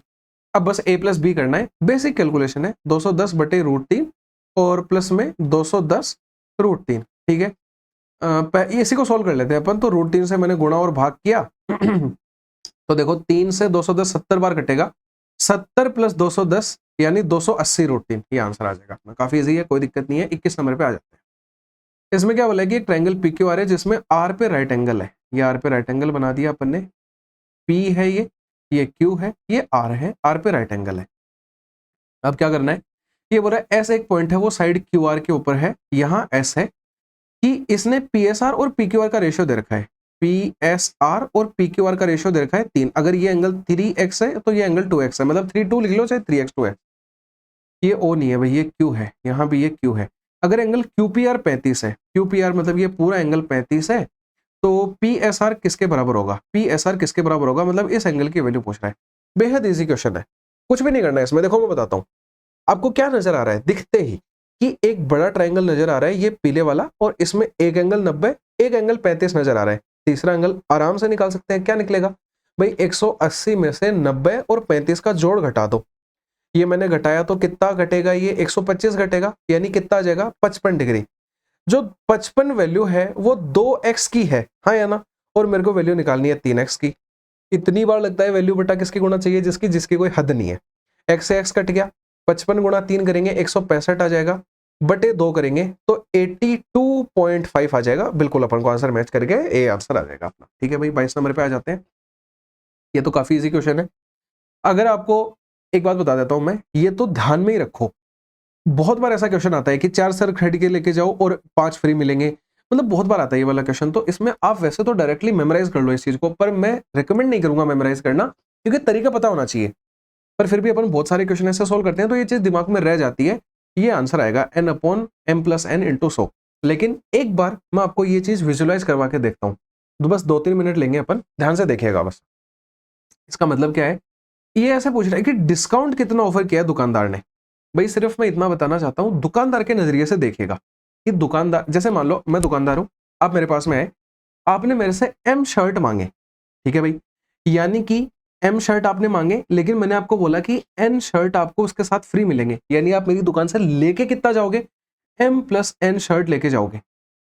अब बस a प्लस बी करना है, बेसिक कैलकुलेशन है। 210 बटे √3 और प्लस में 210 √3, ठीक है। इसी को सोल्व कर लेते हैं अपन। तो √3 से मैंने गुणा और भाग किया तो देखो 3 से 210 70 बार कटेगा, 70 प्लस 210 यानी 280 √3, ये आंसर आ जाएगा अपना। काफी इजी है, कोई दिक्कत नहीं है। 21 नंबर पे आ जाते हैं। इसमें क्या बोला कि एक ट्रायंगल PQR है जिसमें R पे राइट एंगल है। ये R पे राइट एंगल बना दिया अपन ने। P है ये Q है, ये R है, R पे राइट एंगल है। अब क्या करना है, ये बोल रहा है S एक पॉइंट है, वो साइड QR के ऊपर है, यहाँ S है, कि इसने PSR और PQR का रेशियो दे रखा है। PSR और PQR का रेशियो दे रखा है 3। अगर ये एंगल 3x है तो ये एंगल 2x है, मतलब 3 2 लिख लो, चाहे 3x 2x। ये O नहीं है भाई, ये Q है, यहाँ भी ये Q है। अगर एंगल QPR 35 है, QPR मतलब ये पूरा एंगल 35 है, तो PSR किसके बराबर होगा, PSR किसके बराबर होगा, मतलब इस एंगल की वैल्यू पूछ रहा है। बेहद इजी क्वेश्चन है, कुछ भी नहीं करना है इसमें। देखो मैं बताता हूँ आपको क्या नजर आ रहा है, दिखते ही कि एक बड़ा ट्राइंगल नजर आ रहा है, ये पीले वाला, और इसमें एक एंगल 90, एक एंगल 35 नजर आ रहा है। तीसरा एंगल आराम से निकाल सकते हैं। क्या निकलेगा भाई, 180 में से 90 और 35 का जोड़ घटा दो। ये मैंने घटाया तो कितना घटेगा, ये 125 घटेगा, यानी कितना आ जाएगा, 55 डिग्री। जो 55 वैल्यू है वो 2x की है, हाँ या ना। और मेरे को वैल्यू निकालनी है 3x की। इतनी बार लगता है वैल्यू बटा किसकी गुणा चाहिए, जिसकी कोई हद नहीं है। x से x कट गया, 55 गुणा 3 करेंगे 165 आ जाएगा, बटे 2 करेंगे तो 82.5 आ जाएगा। बिल्कुल अपन को आंसर मैच करके ए आंसर आ जाएगा अपना। ठीक है भाई, 22 नंबर पे आ जाते हैं। ये तो काफी इजी क्वेश्चन है। अगर आपको एक बात बता देता हूं मैं, ये तो ध्यान में ही रखो, बहुत बार ऐसा क्वेश्चन आता है कि 4 सर खरीद के लेके जाओ और 5 फ्री मिलेंगे, मतलब बहुत बार आता है ये वाला क्वेश्चन। तो इसमें आप वैसे तो डायरेक्टली मेमोराइज कर लो इस चीज को, पर मैं रिकमेंड नहीं करूंगा मेमोराइज करना, क्योंकि तरीका पता होना चाहिए। पर फिर भी अपन बहुत सारे क्वेश्चन ऐसे सोल्व करते हैं तो ये चीज दिमाग में रह जाती है। ये आंसर आएगा n/m+n × 100। लेकिन एक बार मैं आपको ये चीज विजुअलाइज करवा के देखता हूँ, तो बस 2-3 मिनट लेंगे अपन, ध्यान से देखिएगा बस। इसका मतलब क्या है, ये ऐसे पूछ रहा है कि डिस्काउंट कितना ऑफर किया है दुकानदार ने। भाई सिर्फ मैं इतना बताना चाहता हूं, दुकानदार के नजरिए से देखिएगा कि दुकानदार, जैसे मान लो मैं दुकानदार हूं, आप मेरे पास में आए, आपने मेरे से M शर्ट मांगे, ठीक है भाई, यानी कि M शर्ट आपने मांगे, लेकिन मैंने आपको बोला कि N शर्ट आपको उसके साथ फ्री मिलेंगे, यानी आप मेरी दुकान से लेके कितना जाओगे, M+N शर्ट लेके जाओगे।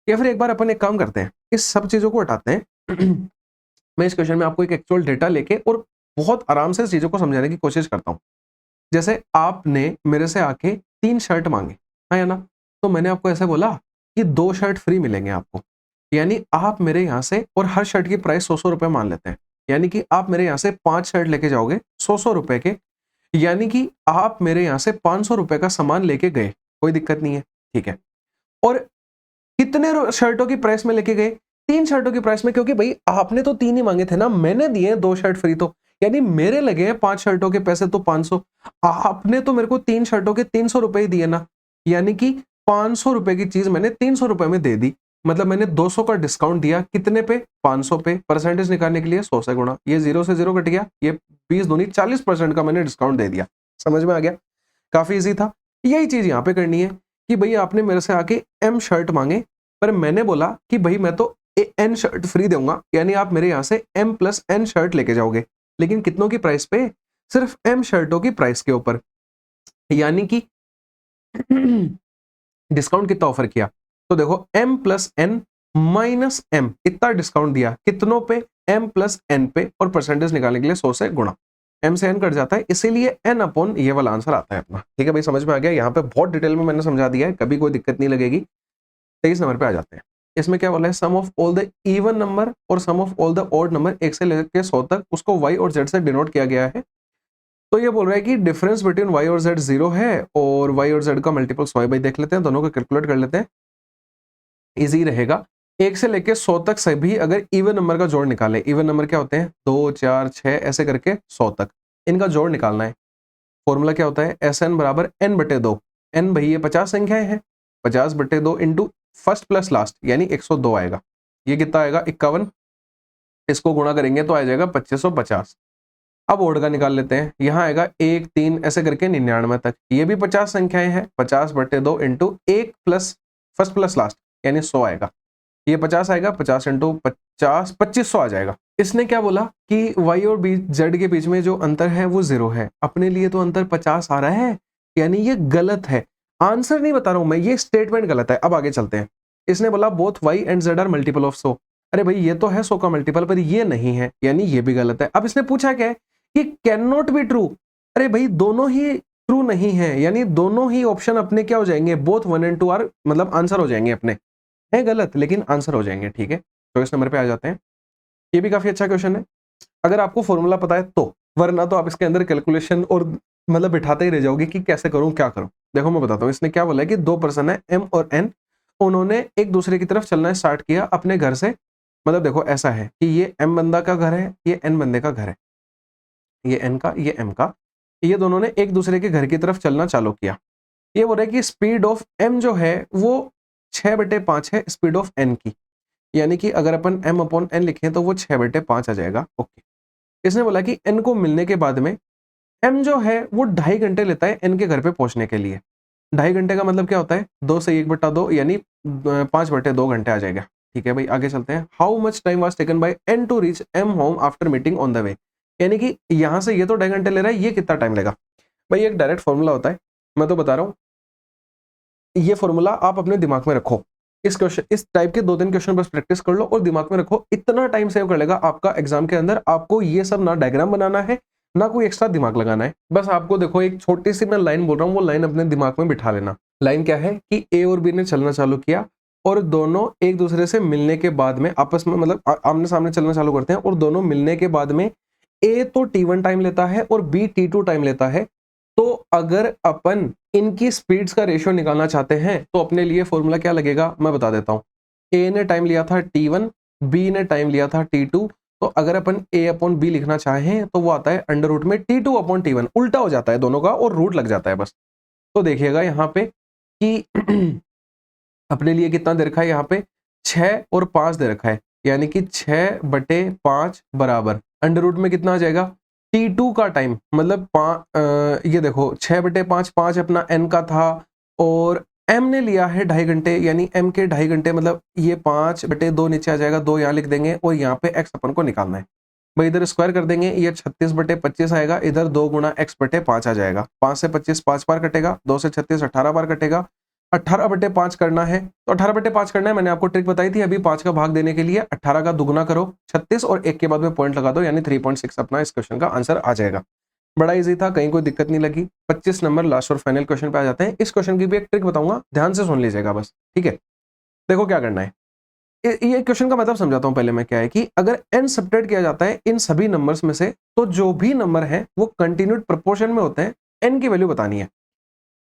या फिर एक बार अपन एक काम करते हैं, इस सब चीजों को हटाते हैं मैं इस क्वेश्चन में आपको एक एक्चुअल डेटा लेके और बहुत आराम से चीजों को समझाने की कोशिश करता हूं। जैसे आपने मेरे से आके 3 शर्ट मांगे, है या ना, तो मैंने आपको ऐसे बोला कि 2 शर्ट फ्री मिलेंगे आपको, यानी आप मेरे यहाँ से, और हर शर्ट की प्राइस 100 रुपए मान लेते हैं, यानी कि आप मेरे यहाँ से 5 शर्ट लेके जाओगे 100 रुपए के, यानी कि आप मेरे यहाँ से 500 रुपए का सामान लेके गए, कोई दिक्कत नहीं है, ठीक है। और कितने शर्टों की प्राइस में लेके गए, 3 शर्टों की प्राइस में, क्योंकि भाई आपने तो 3 ही मांगे थे ना, मैंने दिए 2 शर्ट फ्री, तो यानी मेरे लगे हैं 5 शर्टों के पैसे तो 500, आपने तो मेरे को 3 शर्टों के 300 रुपए ही दिए ना, यानी कि 500 रुपए की चीज मैंने 300 रुपए में दे दी, मतलब मैंने 200 का डिस्काउंट दिया, कितने पे, 500 पे। परसेंटेज निकालने के लिए 100 से गुणा, ये 0 से 0 कट गया, ये 20 दूनी 40% का मैंने डिस्काउंट दे दिया। समझ में आ गया, काफी इजी था। यही चीज यहाँ पे करनी है कि भाई आपने मेरे से आके M शर्ट मांगे, पर मैंने बोला कि भाई मैं तो N शर्ट फ्री दूंगा, यानी आप मेरे यहाँ से M+N शर्ट लेके जाओगे, लेकिन कितनों की प्राइस पे? सिर्फ m शर्टों की प्राइस के ऊपर, यानी कि डिस्काउंट कितना ऑफर किया? तो देखो m plus n minus m, इतना डिस्काउंट दिया कितनों पे? m प्लस n पे, और परसेंटेज निकालने के लिए 100 से गुणा, m से n कट जाता है, इसीलिए n अपॉन ये वाला आंसर आता है अपना। ठीक है भाई, समझ में आ गया? यहाँ पे बहुत डिटेल में मैंने समझा दिया है, कभी कोई दिक्कत नहीं लगेगी। 23 नंबर पे आ जाते हैं। इसमें क्या बोला है? Sum of all the even number और sum of all the odd number 1 से लेकर 100 तक, उसको y और z से डिनोट किया गया है। तो ये बोल रहा है कि डिफरेंस बिटवीन y और z 0 है, और y और z का मल्टीपल्स y बाई देख लेते हैं, दोनों को कैलकुलेट कर लेते हैं, इजी रहेगा। 1 से लेकर 100 तक सभी अगर इवन नंबर का जोड़ निकाले, इवन नंबर क्या होते हैं? 2 4 6 ऐसे करके 100 तक, इनका जोड़ निकालना है। फॉर्मूला क्या होता है? Sn बराबर n बटे 2, n भाई ये 50 संख्याएं हैं, 50 बटे 2 इंटू फर्स्ट प्लस लास्ट, यानी 102 आएगा। ये कितना आएगा? 51, इसको गुणा करेंगे तो आ जाएगा 2550। अब ओड का निकाल लेते हैं, यहाँ आएगा 1 3 ऐसे करके 99 तक, ये भी 50 संख्याएं हैं, 50 बटे 2 into 1 plus first plus last, यानी 100 आएगा। ये 50 आएगा, 50 इंटू 50 2500 आ जाएगा। इसने क्या बोला कि y और z के बीच में जो अंतर है वो 0 है, अपने लिए तो अंतर 50 आ रहा है, यानी ये गलत है। आंसर नहीं बता रहा हूं मैं, ये स्टेटमेंट गलत है। अब आगे चलते हैं। इसने बोला both y and z are multiple of 100, अरे भाई ये तो है 100 का मल्टीपल, पर ये नहीं है, यानी ये भी गलत है। अब इसने पूछा क्या है कि कैन नॉट बी ट्रू, अरे भाई दोनों ही ट्रू नहीं है, यानी दोनों ही ऑप्शन अपने क्या हो जाएंगे? बोथ 1 एंड 2 आर मतलब आंसर हो जाएंगे अपने, है गलत लेकिन आंसर हो जाएंगे। ठीक है, तो इस नंबर पे आ जाते हैं। ये भी काफी अच्छा क्वेश्चन है अगर आपको फॉर्मूला पता है तो, वरना तो आप इसके अंदर कैलकुलेशन और मतलब बिठाते ही रह जाओगे कि कैसे करूं क्या करूं। देखो मैं बताता हूं, इसने क्या बोला है कि 2 पर्सन है m और n, उन्होंने एक दूसरे की तरफ चलना स्टार्ट किया अपने घर से। मतलब देखो ऐसा है कि ये m बंदा का घर है, ये n बंदे का घर है, ये n का ये m का, ये दोनों ने एक दूसरे के घर की तरफ चलना चालू किया। ये बोल रहा है कि स्पीड ऑफ m जो है वो 6/5 है स्पीड ऑफ n की, यानी कि अगर अपन m अपॉन n लिखें तो वो 6/5 आ जाएगा। ओके, इसने बोला कि n को मिलने के बाद में m जो है वो 2.5 घंटे लेता है n के घर पे पहुंचने के लिए। 2.5 घंटे का मतलब क्या होता है? 2 से 1/2 यानी 5/2 घंटे आ जाएगा। ठीक है भाई, आगे चलते हैं। How much time was taken by n to reach m home after meeting on the way, यानी कि यहां से ये तो 2.5 घंटे ले रहा है, ये कितना टाइम लेगा? भाई एक डायरेक्ट फॉर्मूला होता है, मैं तो बता रहा हूँ, ये फॉर्मूला आप अपने दिमाग में रखो। इस क्वेश्चन, इस टाइप के 2-3 क्वेश्चन बस प्रैक्टिस कर लो और दिमाग में रखो, इतना टाइम सेव कर लेगा आपका एग्जाम के अंदर। आपको ये सब ना डायग्राम बनाना है ना कोई एक्स्ट्रा दिमाग लगाना है, बस आपको देखो एक छोटी सी मैं लाइन बोल रहा हूँ, वो लाइन अपने दिमाग में बिठा लेना। लाइन क्या है कि ए और बी ने चलना चालू किया और दोनों एक दूसरे से मिलने के बाद में आपस में मतलब आमने सामने चलना चालू करते हैं, और दोनों मिलने के बाद में ए तो t1 टाइम लेता है और बी t2 टाइम लेता है। तो अगर अपन इनकी स्पीड्स का रेशियो निकालना चाहते हैं तो अपने लिए फॉर्मूला क्या लगेगा मैं बता देता हूं। ए ने टाइम लिया था t1, बी ने टाइम लिया था t2, तो अगर अपन a अपॉन बी लिखना चाहें तो वो आता है अंडर रूट में t2 अपॉन t1, उल्टा हो जाता है दोनों का और रूट लग जाता है बस। तो देखिएगा यहाँ पे कि अपने लिए कितना दे रखा है, यहाँ पे 6 और 5 दे रखा है, यानी कि 6/5 बराबर अंडर रूट में कितना आ जाएगा? t2 का टाइम मतलब ये देखो 6/5, 5 अपना n का था और m ने लिया है 2.5 घंटे, यानी m के 2.5 घंटे मतलब ये 5/2 नीचे आ जाएगा, 2 यहाँ लिख देंगे और यहाँ पे x अपन को निकालना है। भाई इधर स्क्वायर कर देंगे, ये 36/25 आएगा, इधर 2 गुणा x/5 आ जाएगा। 5 से 25 5 बार कटेगा, 2 से 36 18 बार कटेगा, 18/5 करना है तो 18/5 करना है। मैंने आपको ट्रिक बताई थी अभी 5 का भाग देने के लिए, 18 का दुगुना करो 36 और 1 के बाद में पॉइंट लगा दो, यानी 3.6 अपना इस क्वेश्चन का आंसर आ जाएगा। बड़ा इजी था, कहीं कोई दिक्कत नहीं लगी। 25 नंबर लास्ट और फाइनल क्वेश्चन पे आ जाते हैं। इस क्वेश्चन की भी एक ट्रिक बताऊंगा, ध्यान से सुन लीजिएगा बस, ठीक है। देखो क्या करना है, ये क्वेश्चन का मतलब समझाता हूं पहले मैं। क्या है कि अगर n सब्ट्रैक्ट किया जाता है इन सभी नंबर्स में से, तो जो भी नंबर है वो कंटिन्यूड प्रोपोर्शन में होते हैं, n की वैल्यू बतानी है।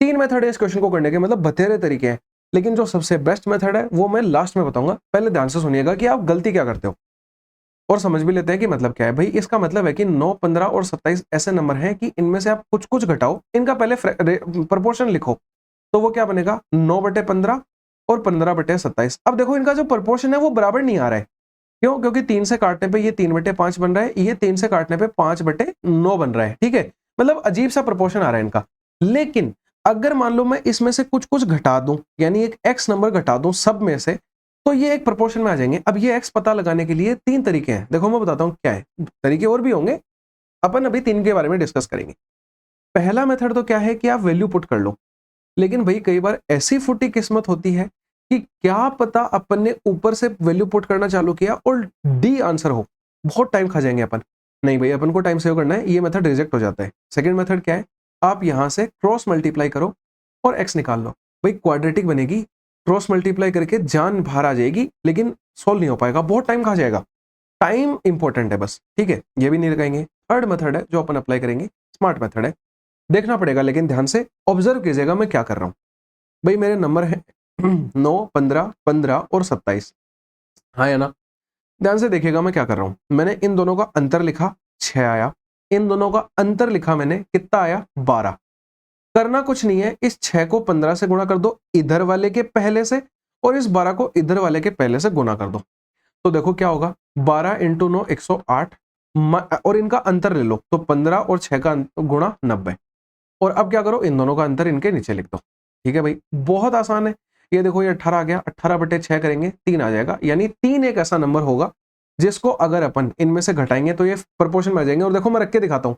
3 मेथड है इस क्वेश्चन को करने के, मतलब बथेरे तरीके हैं, लेकिन जो सबसे बेस्ट मेथड है वो मैं लास्ट में बताऊंगा। पहले ध्यान से सुनिएगा कि आप गलती क्या करते हो और समझ भी लेते हैं कि मतलब क्या है। भाई इसका मतलब है कि 9, 15 और 27 ऐसे नंबर हैं कि इनमें से आप कुछ कुछ घटाओ, इनका पहले प्रोपोर्शन लिखो, तो वो क्या बनेगा 9/15 और 15/27। अब देखो इनका जो प्रोपोर्शन है वो बराबर नहीं आ रहा है, क्यों? क्योंकि 3 से काटने पे ये 3/5 बन रहा है, ये 3 से काटने पे 5/9 बन रहा है, ठीक है। मतलब अजीब सा प्रोपोर्शन आ रहा है इनका। लेकिन अगर मान लो मैं इसमें से कुछ कुछ घटा दूं, यानी एक x नंबर घटा दूं सब में से, तो ये एक प्रोपोर्शन में आ जाएंगे। अब ये x पता लगाने के लिए 3 तरीके हैं, देखो मैं बताता हूं क्या है, तरीके और भी होंगे अपन अभी 3 के बारे में डिस्कस करेंगे। पहला मेथड तो क्या है कि आप वैल्यू पुट कर लो, लेकिन भाई कई बार ऐसी फुटी किस्मत होती है कि क्या पता अपन ने ऊपर से वैल्यू पुट करना चालू किया और डी आंसर हो, बहुत टाइम खा जाएंगे अपन। नहीं भाई, अपन को टाइम सेव करना है, ये मेथड रिजेक्ट हो जाता है। सेकंड मेथड क्या है, आप यहां से क्रॉस मल्टीप्लाई करो और एक्स निकाल लो। भाई क्वाड्रेटिक बनेगी, क्रॉस मल्टीप्लाई करके जान बाहर आ जाएगी, लेकिन सोल्व नहीं हो पाएगा, बहुत टाइम खा जाएगा। टाइम इंपॉर्टेंट है बस, ठीक है, ये भी नहीं लगाएंगे। थर्ड मेथड है जो अपन अप्लाई करेंगे, स्मार्ट मेथड है, देखना पड़ेगा लेकिन ध्यान से ऑब्जर्व कीजिएगा मैं क्या कर रहा हूं। भाई मेरे नंबर है 9, 15, 15 और 27, हाँ या ना? ध्यान से देखिएगा मैं क्या कर रहा हूं। मैंने इन दोनों का अंतर लिखा, 6 आया। इन दोनों का अंतर लिखा मैंने, कितना आया? 12। करना कुछ नहीं है, इस 6 को 15 से गुणा कर दो इधर वाले के पहले से, और इस 12 को इधर वाले के पहले से गुणा कर दो। तो देखो क्या होगा, 12 इंटू 9 108, और इनका अंतर ले लो तो 15 और 6 का गुणा 90। और अब क्या करो, इन दोनों का अंतर इनके नीचे लिख दो। ठीक है भाई, बहुत आसान है। ये देखो ये 18 आ गया, 18/6 करेंगे 3 आ जाएगा, यानी 3 एक ऐसा नंबर होगा जिसको अगर अपन इनमें से घटाएंगे तो ये प्रोपोर्शन में आ जाएंगे। और देखो मैं रख के दिखाता हूं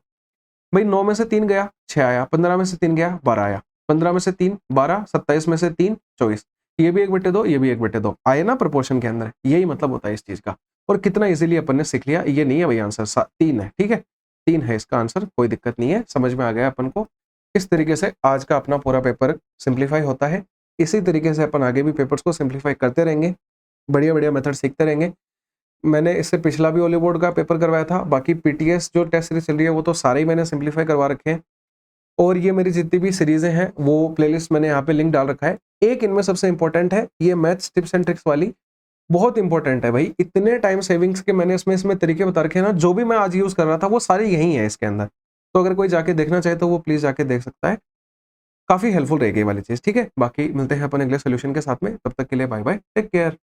भाई, 9 में से 3 गया 6 आया, 15 में से 3 गया 12 आया, 15 में से 3 12, 27 में से 3 24, ये भी 1/2, ये भी 1/2 आए ना प्रोपोर्शन के अंदर। यही मतलब होता है इस चीज का। और कितना इजीली अपन ने सीख लिया, ये नहीं है भाई आंसर, 3 है, ठीक है, 3 है इसका आंसर, कोई दिक्कत नहीं है, समझ में आ गया अपन को। इस तरीके से आज का अपना पूरा पेपर सिंप्लीफाई होता है। इसी तरीके से अपन आगे भी पेपर्स को सिंप्लीफाई करते रहेंगे, बढ़िया बढ़िया मेथड सीखते रहेंगे। मैंने इससे पिछला भी ओली बोर्ड का पेपर करवाया था, बाकी पीटीएस जो टेस्ट सीरीज चल रही है वो तो सारे ही मैंने सिंप्लीफाई करवा रखे हैं। और ये मेरी जितनी भी सीरीजें हैं वो प्लेलिस्ट मैंने यहाँ पे लिंक डाल रखा है। एक इनमें सबसे इंपॉर्टेंट है ये मैथ्स टिप्स एंड ट्रिक्स वाली, बहुत इंपॉर्टेंट है भाई। इतने टाइम सेविंग्स के मैंने इसमें तरीके बता रखे हैं ना, जो भी मैं आज यूज कर रहा था वो सारे यही है इसके अंदर। तो अगर कोई जाके देखना चाहे तो वो प्लीज जाके देख सकता है, काफी हेल्पफुल रहेगी ये वाली चीज। ठीक है, बाकी मिलते हैं अपन अगले सोल्यूशन के साथ में, तब तक के लिए बाय बाय, टेक केयर।